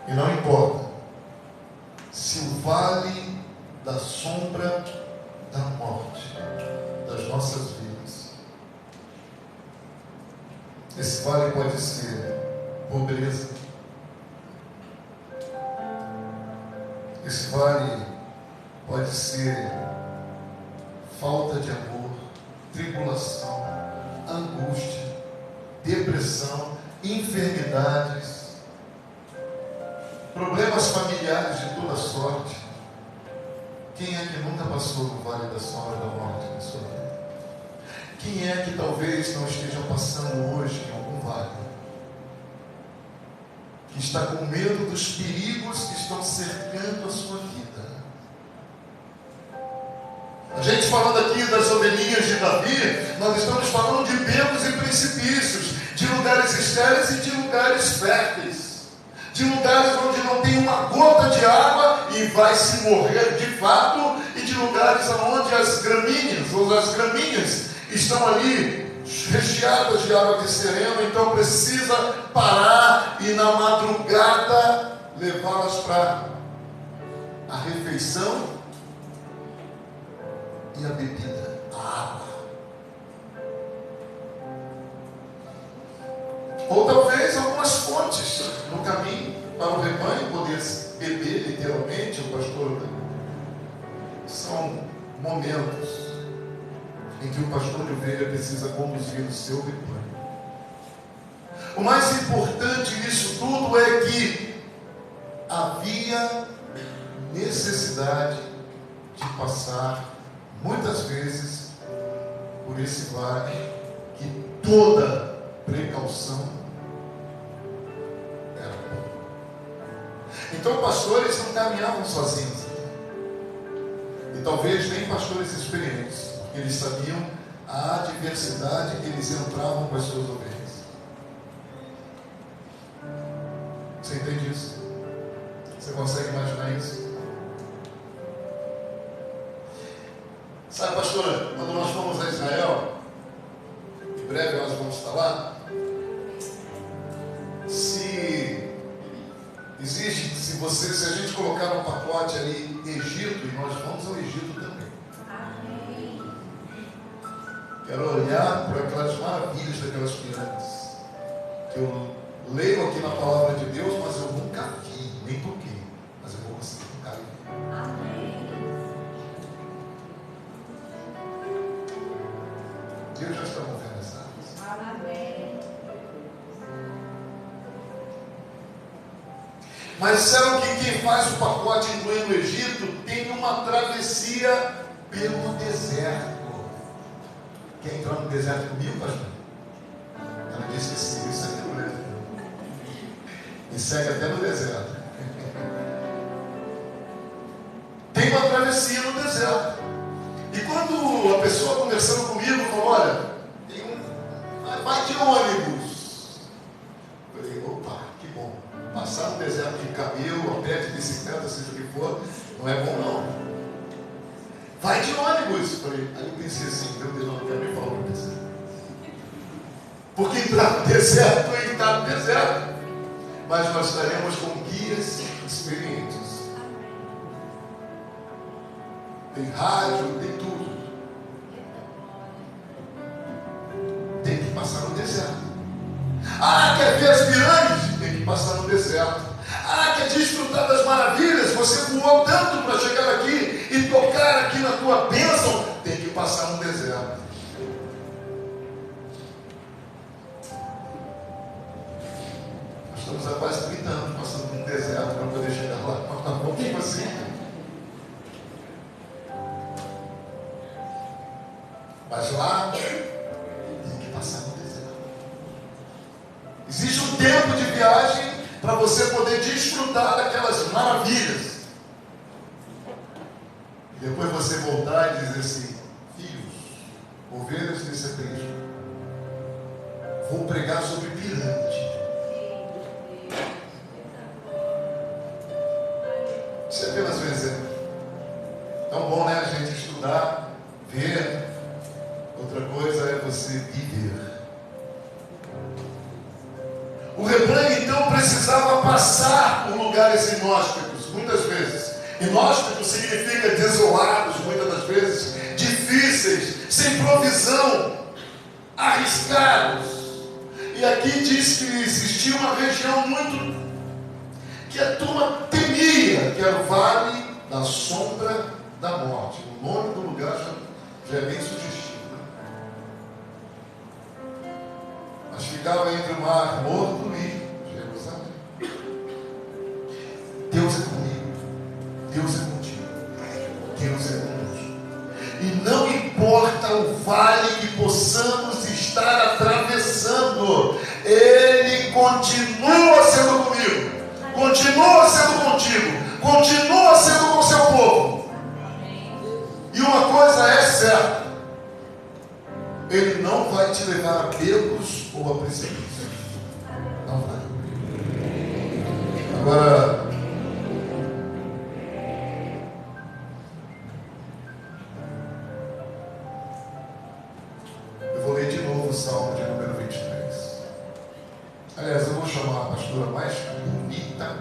E não importa se o vale da sombra da morte das nossas vidas, esse vale pode ser pobreza, esse vale pode ser falta de amor, tribulação, angústia, depressão, enfermidades, problemas familiares de toda sorte. Quem é que nunca passou no vale da sombra da morte na sua vida? Quem é que talvez não esteja passando hoje em algum vale? Que está com medo dos perigos que estão cercando a sua vida? A gente falando aqui das ovelhinhas de Davi, nós estamos falando de becos e precipícios, de lugares estéreis e de lugares férteis, de lugares onde não tem uma gota de água e vai se morrer de fato, e de lugares onde as gramíneas ou as gramíneas estão ali recheadas de água de sereno, então precisa parar e na madrugada levá-las para a refeição e a bebida, a água. Ou talvez algumas fontes no caminho para o rebanho poder beber, literalmente, o pastor. São momentos em que o pastor de ovelha precisa conduzir o seu rebanho. O mais importante nisso tudo é que havia necessidade de passar muitas vezes por esse vale que toda precaução era boa. Então pastores não caminhavam sozinhos. E talvez nem pastores experientes, porque eles sabiam a adversidade que eles entravam com as suas ovelhas. Você entende isso? Você consegue imaginar isso? Sabe, pastora, quando nós fomos a Israel, em breve nós vamos estar lá, se a gente colocar um pacote ali, Egito, e nós vamos ao Egito também. Amém. Quero olhar para aquelas maravilhas daquelas pirâmides, que eu leio aqui na palavra de Deus, mas eu nunca vi, nem toquei, mas eu vou conseguir tocar e ver. Amém. Deus já está movendo essa área. Amém. Mas disseram que quem faz o pacote incluindo o Egito tem uma travessia pelo deserto. Quer entrar no deserto comigo, pastor? Ela disse que sim, isso aqui não é. Me segue até no deserto. Tem uma travessia no deserto. E quando a pessoa conversando comigo falou, olha, vai de ônibus. Eu falei, opa, que bom. Passar no deserto de camelo, a pé, de bicicleta, seja o que for, não é bom não. Vai de ônibus. Eu falei, aí eu pensei assim, meu Deus, não quero nem falar o que eu pensei. Porque entrar no deserto é entrar no deserto. Mas nós estaremos com guias experientes. Tem rádio, tem tudo. Tem que passar no deserto. Ah, quer ver as pirâmides? Tem que passar no deserto. Ah, quer desfrutar das maravilhas? Você voou tanto para chegar aqui e tocar aqui na tua bênção? Tem que passar no deserto. Nós estamos há quase 30 anos passando por um deserto para poder chegar lá. Não tem assim. Mas lá tem que passar no deserto. Existe um tempo de viagem para você poder desfrutar daquelas maravilhas. E depois você voltar e dizer assim, filhos, ovelhas desse aprisco, vou pregar sobre pirâmide. Isso é apenas um exemplo. Tão bom, né, a gente estudar, ver. Outra coisa é você viver. O rebanho então precisava passar por lugares inóspitos, muitas vezes. Inóspito significa desolados, muitas das vezes, difíceis, sem provisão, arriscados. E aqui diz que existia uma região muito que a turma temia, que era o Vale da Sombra da Morte. O nome do lugar já é bem sugestivo. Mas ficava entre o mar Morto e Jerusalém. Deus é comigo, Deus é contigo, Deus é conosco. E não importa o vale que possamos estar atravessando, Ele continua sendo comigo, continua sendo contigo, continua sendo com o seu povo. E uma coisa é certa, Ele não vai te levar a becos ou a precipício. Não vai. Agora, eu vou ler de novo o Salmo de número 23. Aliás, eu vou chamar a pastora mais bonita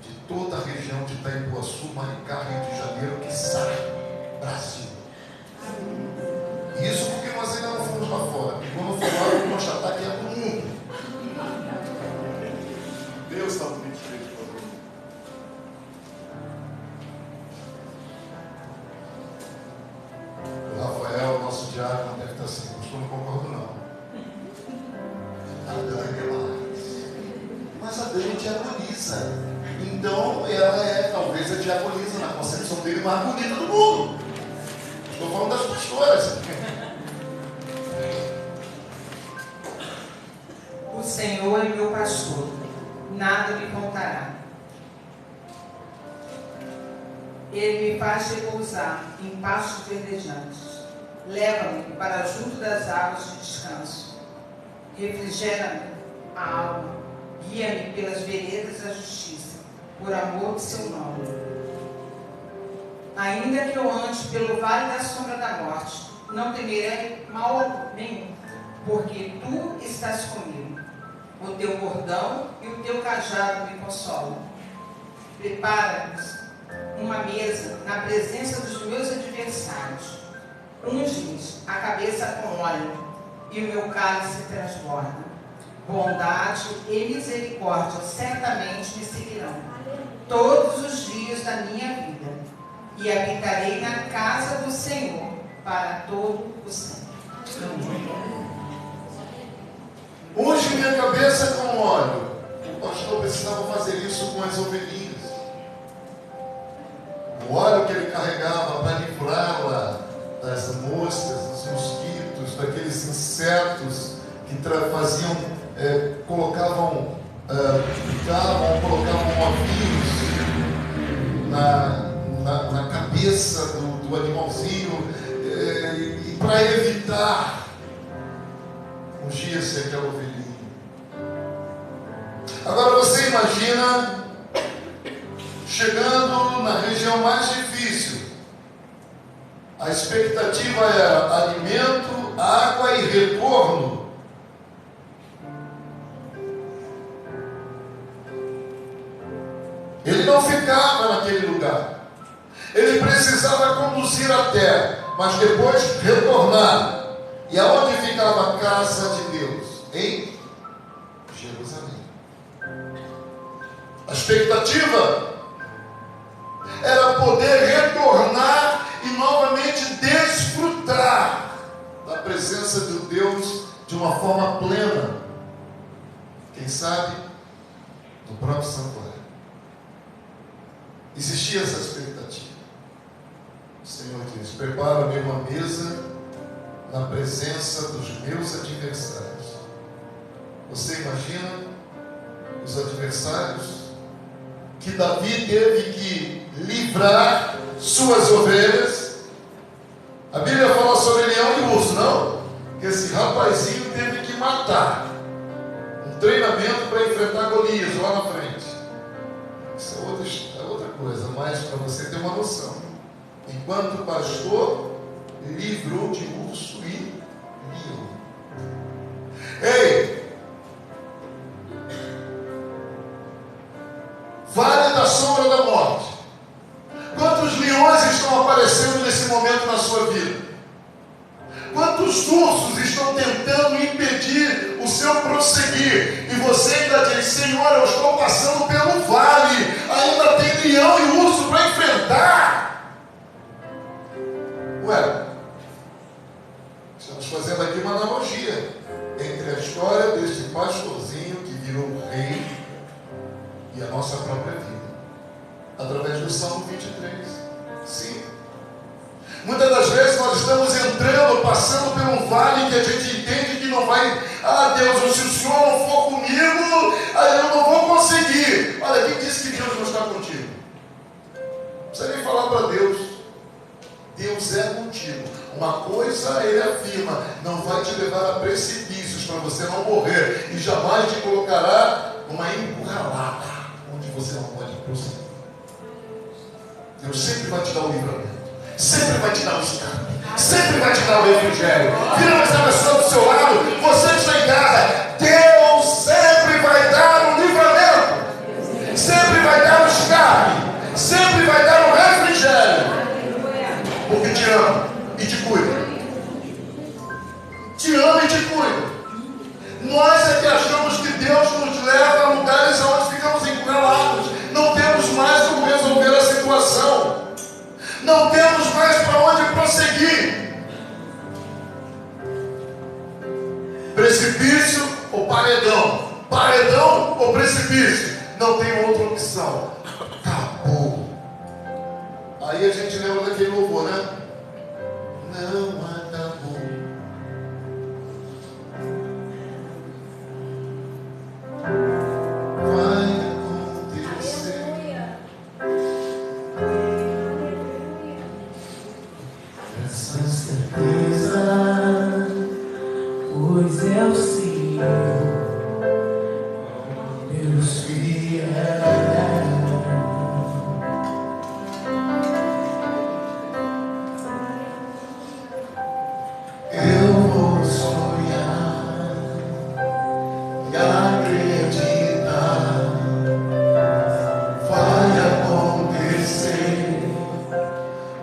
de toda a região de Itaipuaçu, Maricá, Rio de Janeiro, quiçá Brasil. Isso porque nós ainda não fomos lá fora. E quando for lá, eu vou constatar que é do mundo. Salmo 23, por favor. O Rafael, nosso diácono, deve estar assim, eu não concordo não. A Dani é mais. Mas a Dani diaboliza. Então ela é talvez a diabolisa na concepção dele mais bonita do mundo. Estou falando das pastoras. O Senhor é meu pastor, nada me faltará. Ele me faz repousar em pastos verdejantes. Leva-me para junto das águas de descanso. Refrigera-me a alma. Guia-me pelas veredas da justiça, por amor de seu nome. Ainda que eu ande pelo vale da sombra da morte, não temerei mal nenhum, porque tu estás comigo. O teu bordão e o teu cajado me consolam. Prepara-nos uma mesa na presença dos meus adversários. Unge-nos a cabeça com óleo, e o meu cálice transborda. Bondade e misericórdia certamente me seguirão todos os dias da minha vida, e habitarei na casa do Senhor para todo o sempre. Unge minha cabeça com óleo. O pastor precisava fazer isso com as ovelhinhas. O óleo que ele carregava para livrá-la das moscas, dos mosquitos, daqueles insetos que faziam, colocavam ovinhos na cabeça do animalzinho, e para evitar ungia-se aquela ovelhinha. Agora você imagina chegando na região mais difícil. A expectativa era alimento, água e retorno. Ele não ficava naquele lugar. Ele precisava conduzir a terra, mas depois retornar. E aonde ficava a casa de Deus? Em Jerusalém. A expectativa era poder retornar e novamente desfrutar da presença de Deus de uma forma plena. Quem sabe, no próprio santuário. Existia essa expectativa. O Senhor diz: prepara-me uma mesa na presença dos meus adversários. Você imagina os adversários que Davi teve que livrar suas ovelhas? A Bíblia fala sobre leão e urso, não? Que esse rapazinho teve que matar. Um treinamento para enfrentar Golias lá na frente. Isso é outra coisa, mas para você ter uma noção. Enquanto o pastor livrou de urso e leão. Ei! Vale da sombra da morte. Quantos leões estão aparecendo nesse momento na sua vida? Quantos ursos estão tentando impedir o seu prosseguir? E você ainda diz: Senhor, eu estou passando pelo vale, ainda tem leão e urso para enfrentar. Ué, estamos fazendo aqui uma analogia entre a história deste pastorzinho que virou rei e a nossa própria vida, através do Salmo 23. Sim. Muitas das vezes nós estamos entrando, passando por um vale que a gente entende que não vai. Ah, Deus, se o Senhor não for comigo, aí eu não vou conseguir. Olha, quem disse que Deus não está contigo? Não precisa nem falar para Deus. Deus é contigo. Uma coisa ele afirma: não vai te levar a precipícios para você não morrer, e jamais te colocará numa encurralada onde você não pode prosseguir. Deus sempre vai te dar o livramento, sempre vai te dar o escape, sempre vai te dar o refrigério. Vira essa pessoa do seu lado, você que está em casa, Deus sempre vai dar o livramento, sempre vai dar o escape, sempre vai dar o refrigério, porque te ama e te cuida. Te ama e te cuida. Nós é que achamos que Deus nos leva a lugares onde ficamos em precipício, não tem outra opção. Acabou. Aí a gente lembra daquele louvor, né? Não acabou. Vai acontecer. Essa certeza, pois eu sei, Deus fiel. Eu vou sonhar e acreditar, vai acontecer,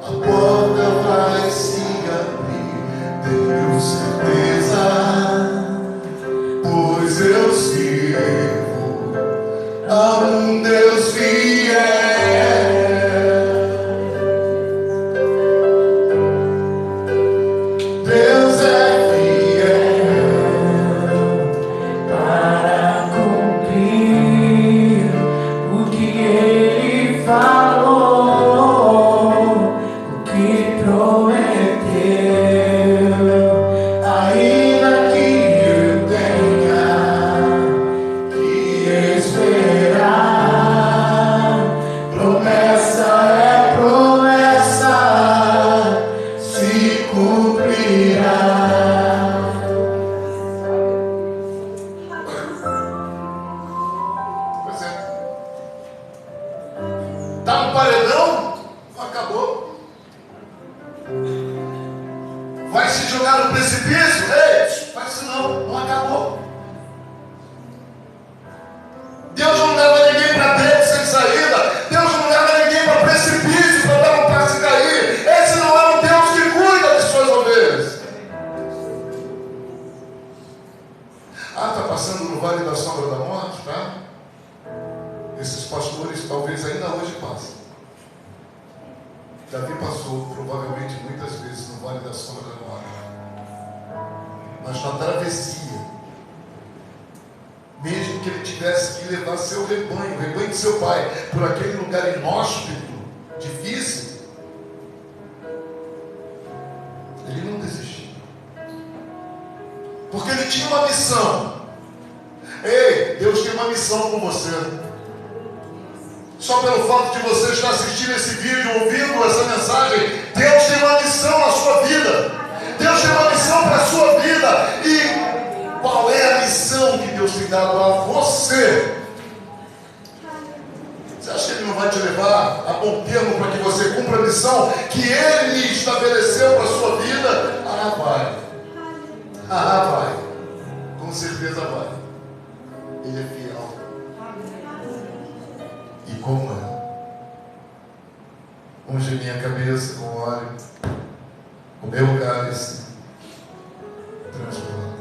a porta vai se abrir, tenho certeza, pois eu sirvo a um Deus fiel. Deus é fiel Para cumprir o que Ele falou, o que prometeu, ainda que eu tenha que esperar. Promessa é promessa, se cumprirá. Pois é. Tá no paredão? Acabou. Vai se jogar no precipício? Ei, faz isso não acabou. Deus não leva ninguém para beco sem saída. Deus não leva ninguém para precipício para dar um passo e cair. Esse não é um Deus que cuida de suas ovelhas. Está passando no vale da sombra da morte, tá? Esses pastores talvez ainda hoje passem. Davi passou provavelmente muitas vezes no vale da sombra da morte. Mas na travessia, mesmo que ele tivesse que levar seu rebanho, o rebanho de seu pai, por aquele lugar inóspito, difícil, ele não desistiu. Porque ele tinha uma missão. Ei, Deus tem uma missão com você. Só pelo fato de você estar assistindo esse vídeo, ouvindo essa mensagem, Deus tem uma missão na sua vida. Deus tem uma missão para a sua vida. E qual é a missão que Deus tem dado a você? Você acha que Ele não vai te levar a bom termo para que você cumpra a missão que Ele estabeleceu para a sua vida? Ah, vai. Ah, vai. Com certeza vai. Ele é fiel. E como é? Unge minha cabeça com óleo, o meu cálice transborda.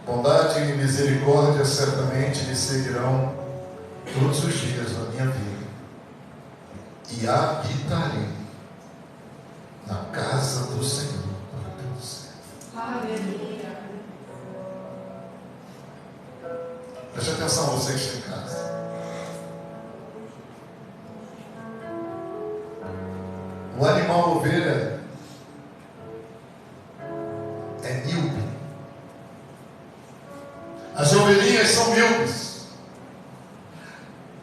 Bondade e misericórdia certamente me seguirão todos os dias da minha vida, e habitarei na casa do Senhor para todo sempre. Aleluia. Preste atenção, você que está em casa. O animal ovelha é míope. As ovelhinhas são míopes.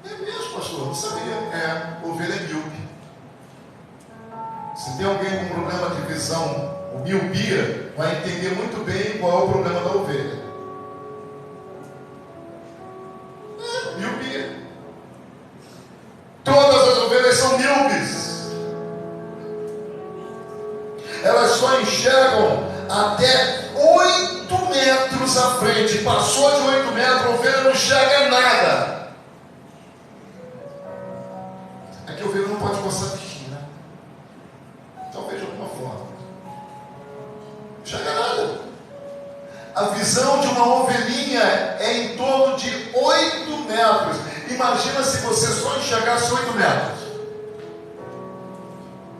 É mesmo, pastor? Não sabia. Ovelha é míope. Se tem alguém com problema de visão ou miopia, vai entender muito bem qual é o problema da ovelha. Miopia. Todas as ovelhas são míopes. Elas só enxergam até 8 metros à frente. Passou de 8 metros, a ovelha não enxerga nada. É que a ovelha não pode passar bichinho, né? Talvez de alguma forma. Não enxerga nada. A visão de uma ovelhinha é em torno de 8 metros. Imagina se você só enxergasse 8 metros.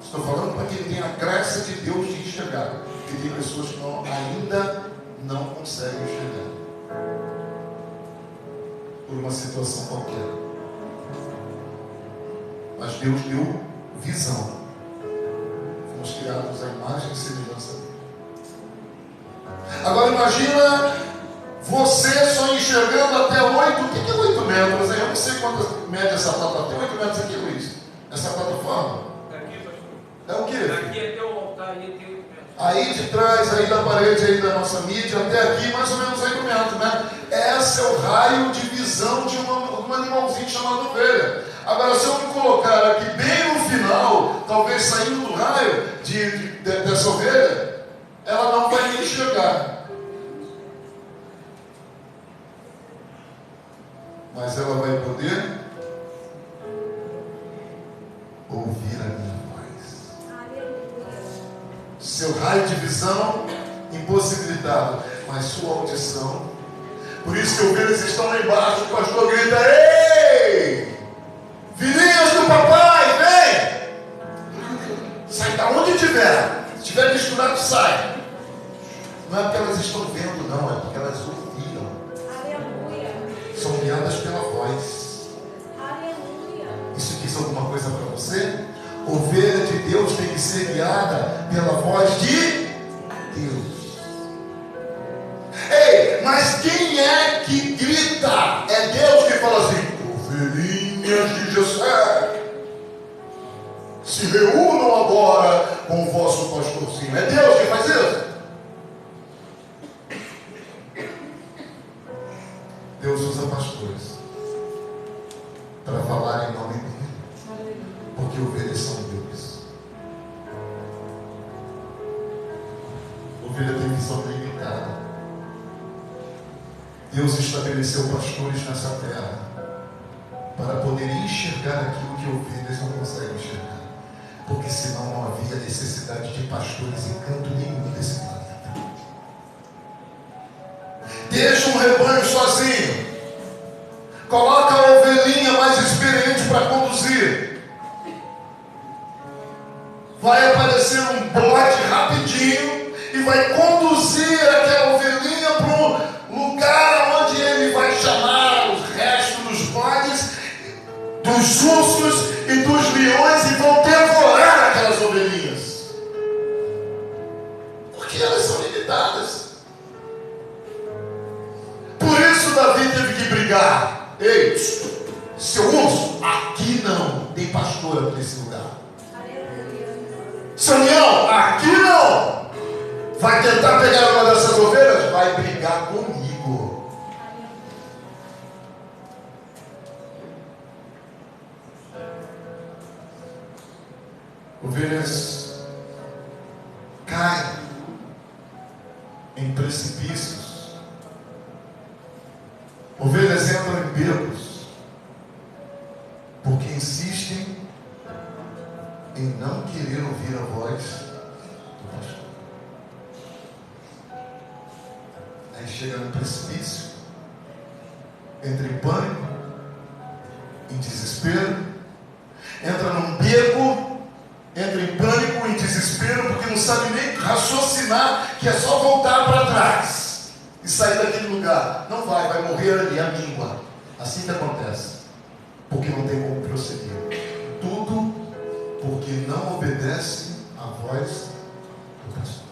Estou falando para quem tem a graça de Deus de enxergar. Porque tem pessoas que ainda não conseguem enxergar. por uma situação qualquer. Mas Deus deu visão. Fomos criados à imagem e semelhança dele. Agora imagina você só enxergando até 8. O que é 8 metros? Eu não sei quanto mede essa plataforma. Tem 8 metros aqui, Luiz? Essa plataforma? Daqui, pastor. É o quê? Daqui até o altar, aí tem 8 metros. Aí de trás, aí da parede, aí da nossa mídia, até aqui, mais ou menos 8 metros, né? Esse é o raio de visão de um animalzinho chamado ovelha. Agora, se eu me colocar aqui bem no final, talvez saindo do raio dessa ovelha, ela não vai me enxergar. Mas ela vai poder ouvir a minha voz. Seu raio de visão impossibilitado, mas sua audição. Por isso que ovelhas estão lá embaixo, o pastor grita: ei! Filhinhas do papai, vem! Sai da onde tiver. Se tiver misturado, sai. Não é porque elas estão vendo, não, é porque elas ouviram. Aleluia. São guiadas pela voz. Aleluia. Isso diz alguma coisa para você? Ovelha de Deus tem que ser guiada pela voz de Deus. Ei, mas quem é que grita? É Deus que fala assim: ovelhinhas de Jessé, se reúnam agora com o vosso pastorzinho. É Deus que faz isso. Deus usa pastores para falar em nome dele, porque ovelhas são Deus. Ovelha tem visão limitada. Deus estabeleceu pastores nessa terra para poder enxergar aquilo que ovelhas não conseguem enxergar, porque senão não havia necessidade de pastores em canto nenhum desse planeta. Deixa um rebanho sozinho, coloca a ovelhinha mais experiente para conduzir, vai aparecer um bote rapidinho e vai conduzir aquela ovelhinha para um lugar onde ele vai chamar o resto dos bodes, dos ursos e dos leões, e vão devorar aquelas ovelhinhas, porque elas são limitadas. Por isso Davi teve que brigar: ei, seu urso, aqui não tem pastora nesse lugar. Seu leão, aqui não. Vai tentar pegar uma dessas ovelhas? Vai brigar comigo. Ovelhas caem em precipícios. Ovelhas entram em becos porque insistem em não querer ouvir a voz do pastor. Aí chega no precipício, entra em pânico, em desespero, entra num beco, entra em pânico, em desespero, porque não sabe nem raciocinar que é só voltar para trás e sair daquele lugar. Não vai morrer ali, a míngua. Assim que acontece, porque não tem como prosseguir. Tudo porque não obedece à voz do pastor.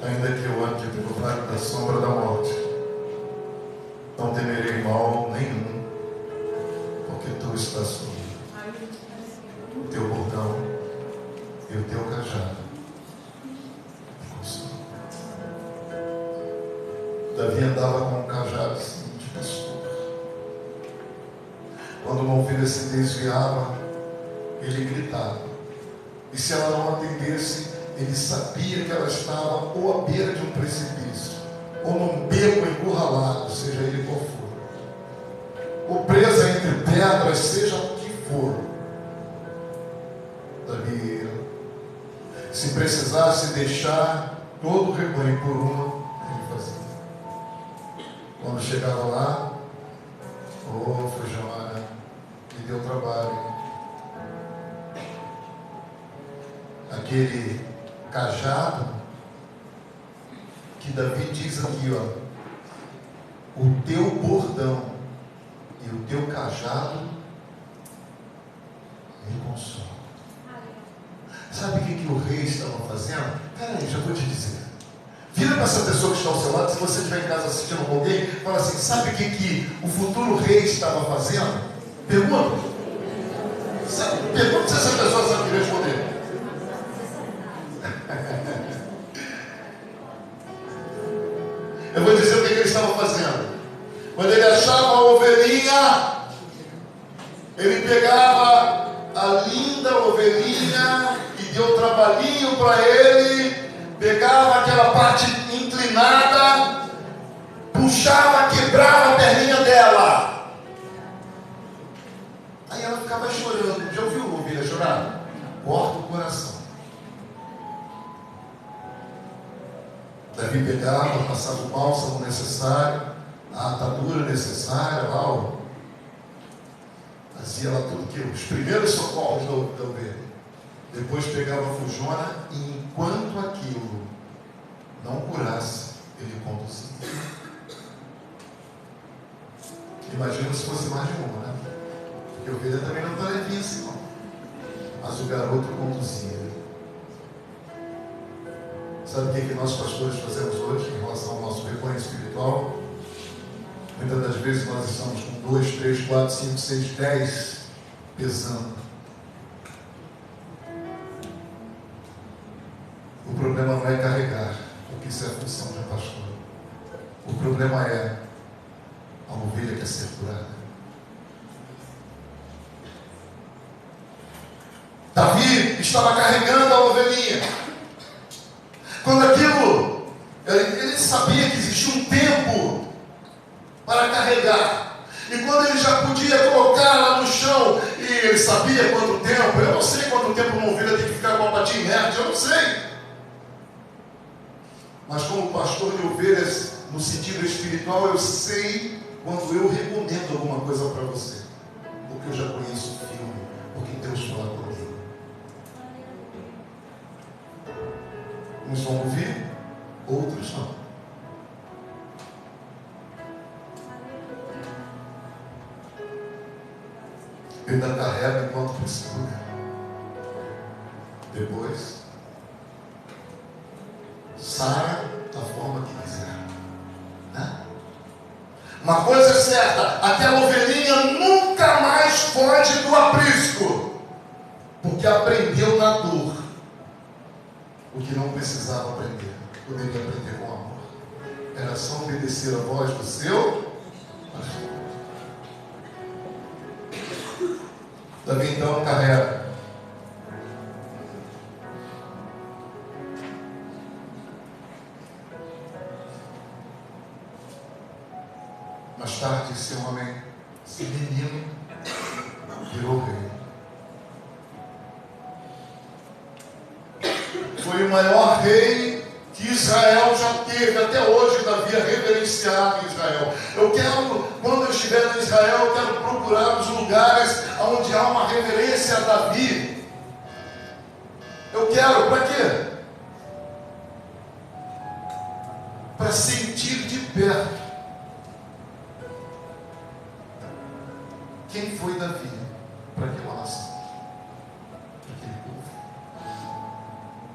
Ainda que eu ande pelo vale da sombra da morte, não temerei mal nenhum, porque tu estás comigo. O teu bordão e o teu cajado me consolam. Davi andava com um cajado assim, de pastor. Quando uma ovelha se desviava, ele gritava. E se ela não atendesse, ele sabia que ela estava ou à beira de um precipício, ou num beco encurralado, seja ele qual for, ou presa entre pedras, seja o que for. Davi ia. Se precisasse deixar todo o rebanho por uma, ele fazia. Quando chegava lá, foi chamada, me deu trabalho. aquele cajado que Davi diz aqui, ó, o teu bordão e o teu cajado me consolam. Sabe o que o rei estava fazendo? Peraí, já vou te dizer. Vira para essa pessoa que está ao seu lado, se você estiver em casa assistindo com alguém, fala assim, sabe o que o futuro rei estava fazendo? Pergunta. Pergunta se essa pessoa sabe o que responder. Eu vou dizer o que ele estava fazendo. Quando ele achava a ovelhinha, ele pegava a linda ovelhinha e deu trabalhinho para ele, pegava aquela parte inclinada, puxava, quebrava a perninha dela. Aí ela ficava chorando. Já ouviu a ovelha chorar? Corta o coração. Davi pegava, passava o bálsamo necessário, a atadura necessária, lá, fazia lá tudo que os primeiros socorros da ovelha. Depois pegava a fujona e enquanto aquilo não curasse, ele conduzia. Imagina se fosse mais de uma, né? Porque a ovelha também não está levinha assim, não. Mas o garoto conduzia. Sabe o que nós pastores fazemos hoje em relação ao nosso rebanho espiritual? Muitas das vezes nós estamos com 2, 3, 4, 5, 6, 10 pesando. O problema não é carregar, porque isso é a função de um pastor. O problema é a ovelha que é ser curada. Davi estava carregando a ovelhinha. Quando aquilo, ele sabia que existia um tempo para carregar. E quando ele já podia colocar lá no chão, e ele sabia quanto tempo, eu não sei quanto tempo uma ovelha tem que ficar com a patinha inerte, eu não sei. Mas como pastor de ovelhas, no sentido espiritual, eu sei quando eu recomendo alguma coisa para você. Porque eu já conheço o filme, porque Deus fala comigo. Uns vão ouvir, outros não. Eu ainda carrego enquanto preciso. Depois, sara da forma que quiser. Né? Uma coisa é certa, aquela ovelhinha nunca mais foge do aprisco, porque aprendeu na dor o que não precisava aprender, poderia aprender com amor. Era só obedecer a voz do seu pastor. Davi então carrega. Mais tarde, esse homem, esse menino, virou rei. Foi o maior rei que Israel já teve. Até hoje, Davi é reverenciado em Israel. Eu quero, quando eu estiver em Israel, eu quero procurar os lugares onde há uma reverência a Davi. Eu quero, para quê? Para sentir de perto quem foi Davi para aquela nação, para aquele povo.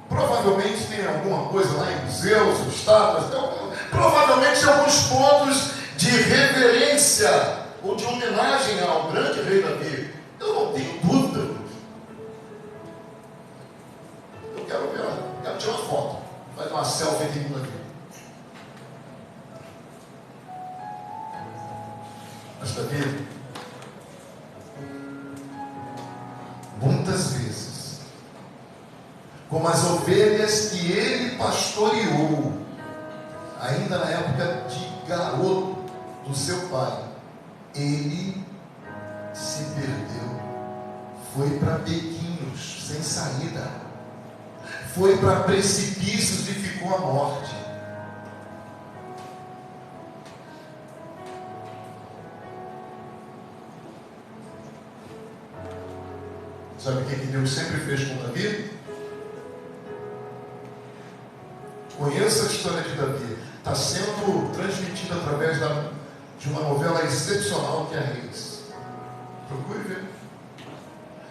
Provavelmente tem alguma coisa lá em museus, estátuas, provavelmente alguns pontos de reverência ou de homenagem ao grande rei Davi. Eu não tenho dúvida. Eu quero ver, quero tirar uma foto, fazer uma selfie aqui com Davi. Mas Davi, muitas vezes, como as ovelhas que ele pastoreou, ainda na época de garoto do seu pai, ele se perdeu, foi para bequinhos sem saída, foi para precipícios e ficou à morte. Sabe o que Deus sempre fez com Davi? Conheça a história de Davi. Está sendo transmitida através de uma novela excepcional que é Reis. Procure ver.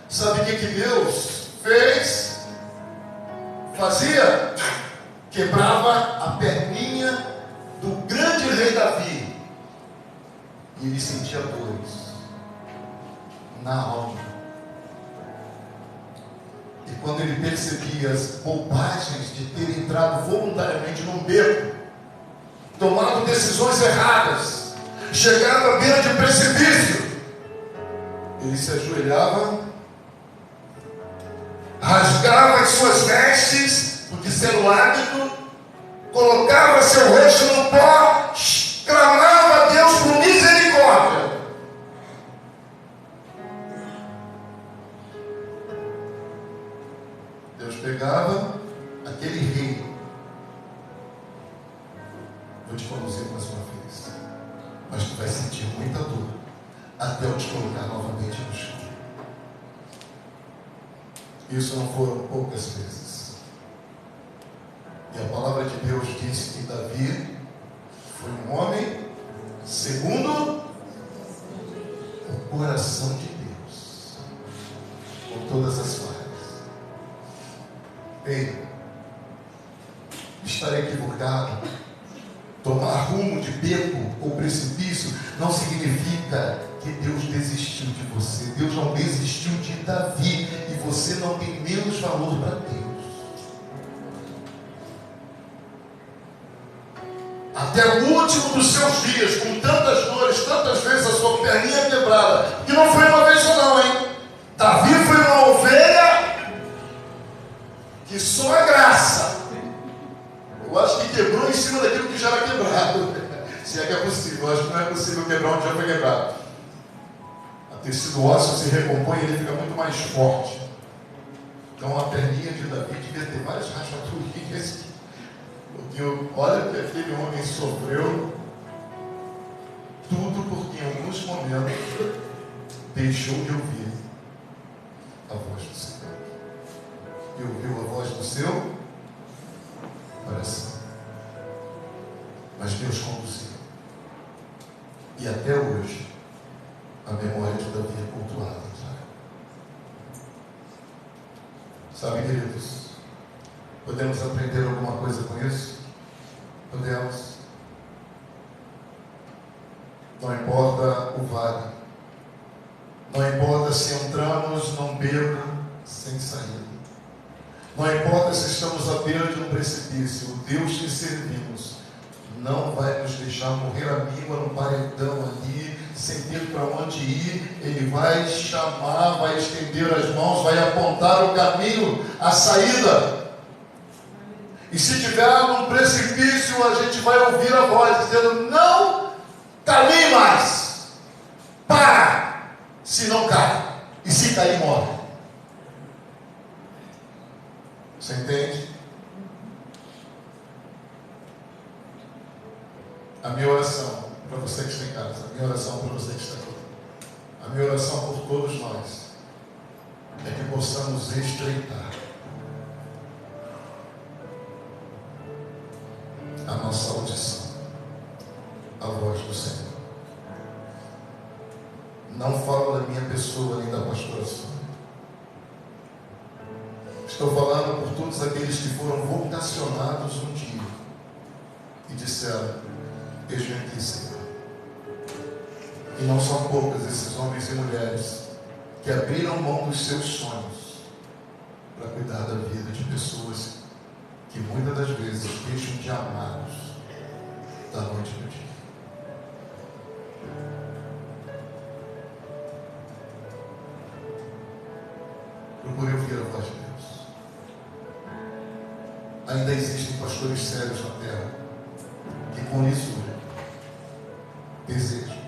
Sabe o que Deus fez? Fazia? Quebrava a perninha do grande rei Davi. E ele sentia dores na alma. E quando ele percebia as bobagens de ter entrado voluntariamente num beco, tomado decisões erradas, chegado à beira de precipício, ele se ajoelhava, rasgava as suas vestes, porque isso era o hábito, colocava seu rosto no pó, clamava a Deus por misericórdia. Deus pegava aquele rei. Vou te conduzir mais uma vez, mas tu vai sentir muita dor até eu te colocar novamente no chão. Isso não foram poucas vezes. E a palavra de Deus diz que Davi foi um homem segundo o coração de Deus, com todas as falhas. Ei, estar equivocado, tomar rumo de beco ou precipício não significa que Deus desistiu de você. Deus não desistiu de Davi, e você não tem menos valor para Deus. Até o último dos seus dias, com tantas dores, tantas vezes a sua perninha quebrada, que não foi uma vez só não, hein? Davi foi uma ovelha que só a graça, eu acho que quebrou em cima daquilo que já era quebrado. Se é que é possível, eu acho que não é possível quebrar onde já foi quebrado. O tecido ósseo se recompõe e ele fica muito mais forte. Então a perninha de Davi devia ter várias rachadurinhas. Porque olha que aquele homem sofreu tudo porque em alguns momentos deixou de ouvir a voz do Senhor. E ouviu a voz do seu coração. Mas Deus conduziu. E até hoje a memória de Davi é cultuada. Sabe, queridos, podemos aprender alguma coisa com isso? Podemos. Não importa o vale, não importa se entramos num beco sem saída, não importa se estamos à beira de um precipício, o Deus que servimos não vai nos deixar morrer à míngua no paredão ali, sem ter para onde ir. Ele vai chamar, vai estender as mãos, vai apontar o caminho, a saída. E se tiver num precipício, a gente vai ouvir a voz dizendo: não caminhe mais, para, se não cai, e se cair, morre. Você entende? A minha oração para você que está em casa, a minha oração para você que está aqui, a minha oração por todos nós é que possamos estreitar a nossa audição, a voz do Senhor. Não falo da minha pessoa nem da pastora Sônia. Estou falando por todos aqueles que foram vocacionados um dia e disseram: eis-me aqui, Senhor. E não são poucos esses homens e mulheres que abriram mão dos seus sonhos para cuidar da vida de pessoas que muitas das vezes deixam de amá-los da noite para o dia. Procure ouvir a voz de Deus. Ainda existem pastores sérios na terra que com lisura desejam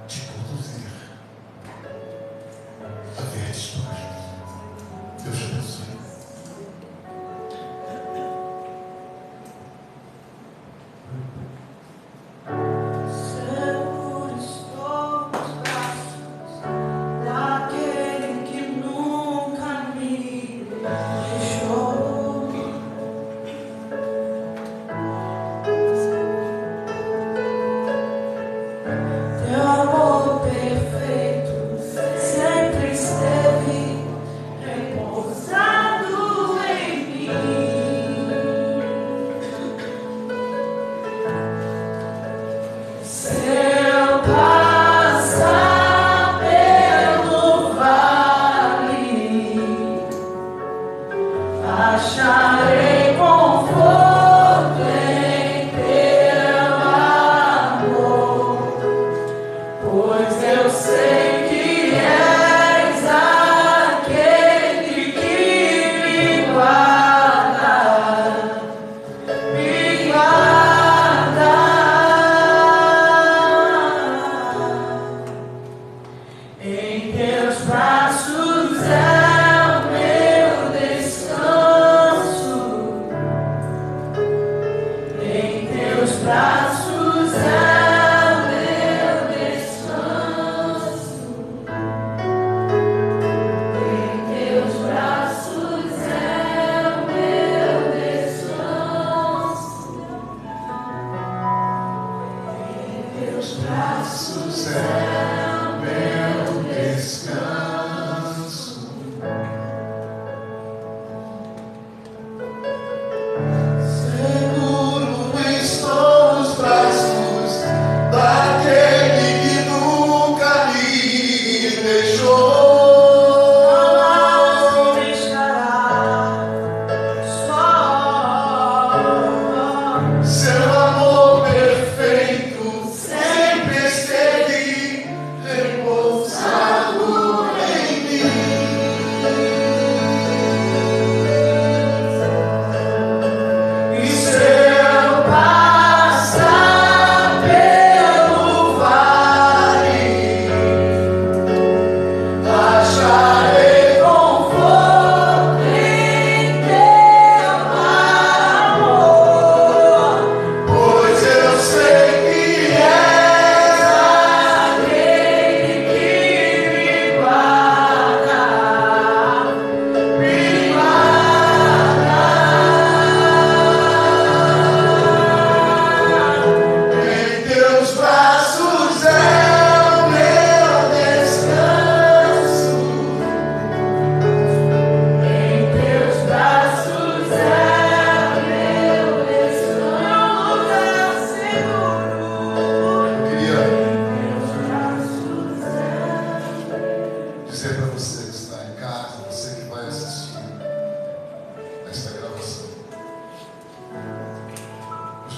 te conduzir a ver a história. Deus te abençoe. Seguro estou nos braços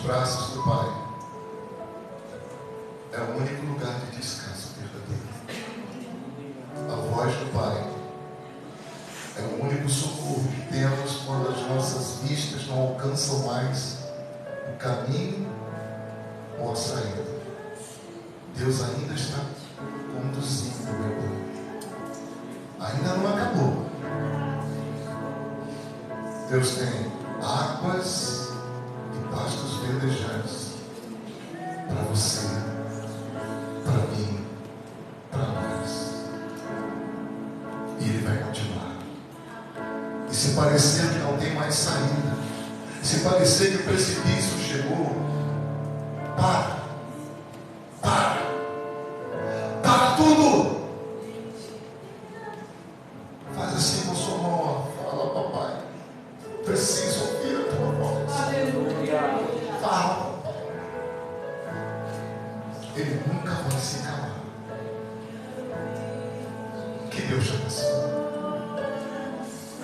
braços do Pai é o único lugar de descanso verdadeiro. A voz do Pai é o único socorro que temos quando as nossas vistas não alcançam mais o caminho ou a saída. Deus ainda está conduzindo o meu plano. Ainda não acabou. Deus tem águas e pastos verdejantes para você, para mim, para nós. E Ele vai continuar. E se parecer que não tem mais saída, se parecer que o precipício chegou, para tudo. Faz assim com sua mão, fala: papai, preciso ouvir a tua voz. Aleluia. Fala. Ele nunca vai se calar. Que Deus te abençoe.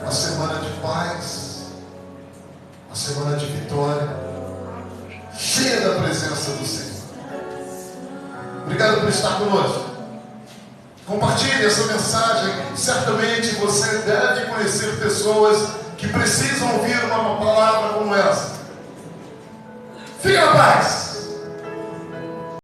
Uma semana de paz, uma semana de vitória, cheia da presença do Senhor. Obrigado por estar conosco. Compartilhe essa mensagem. Certamente você deve conhecer pessoas que precisam ouvir uma palavra como essa. Fique na paz.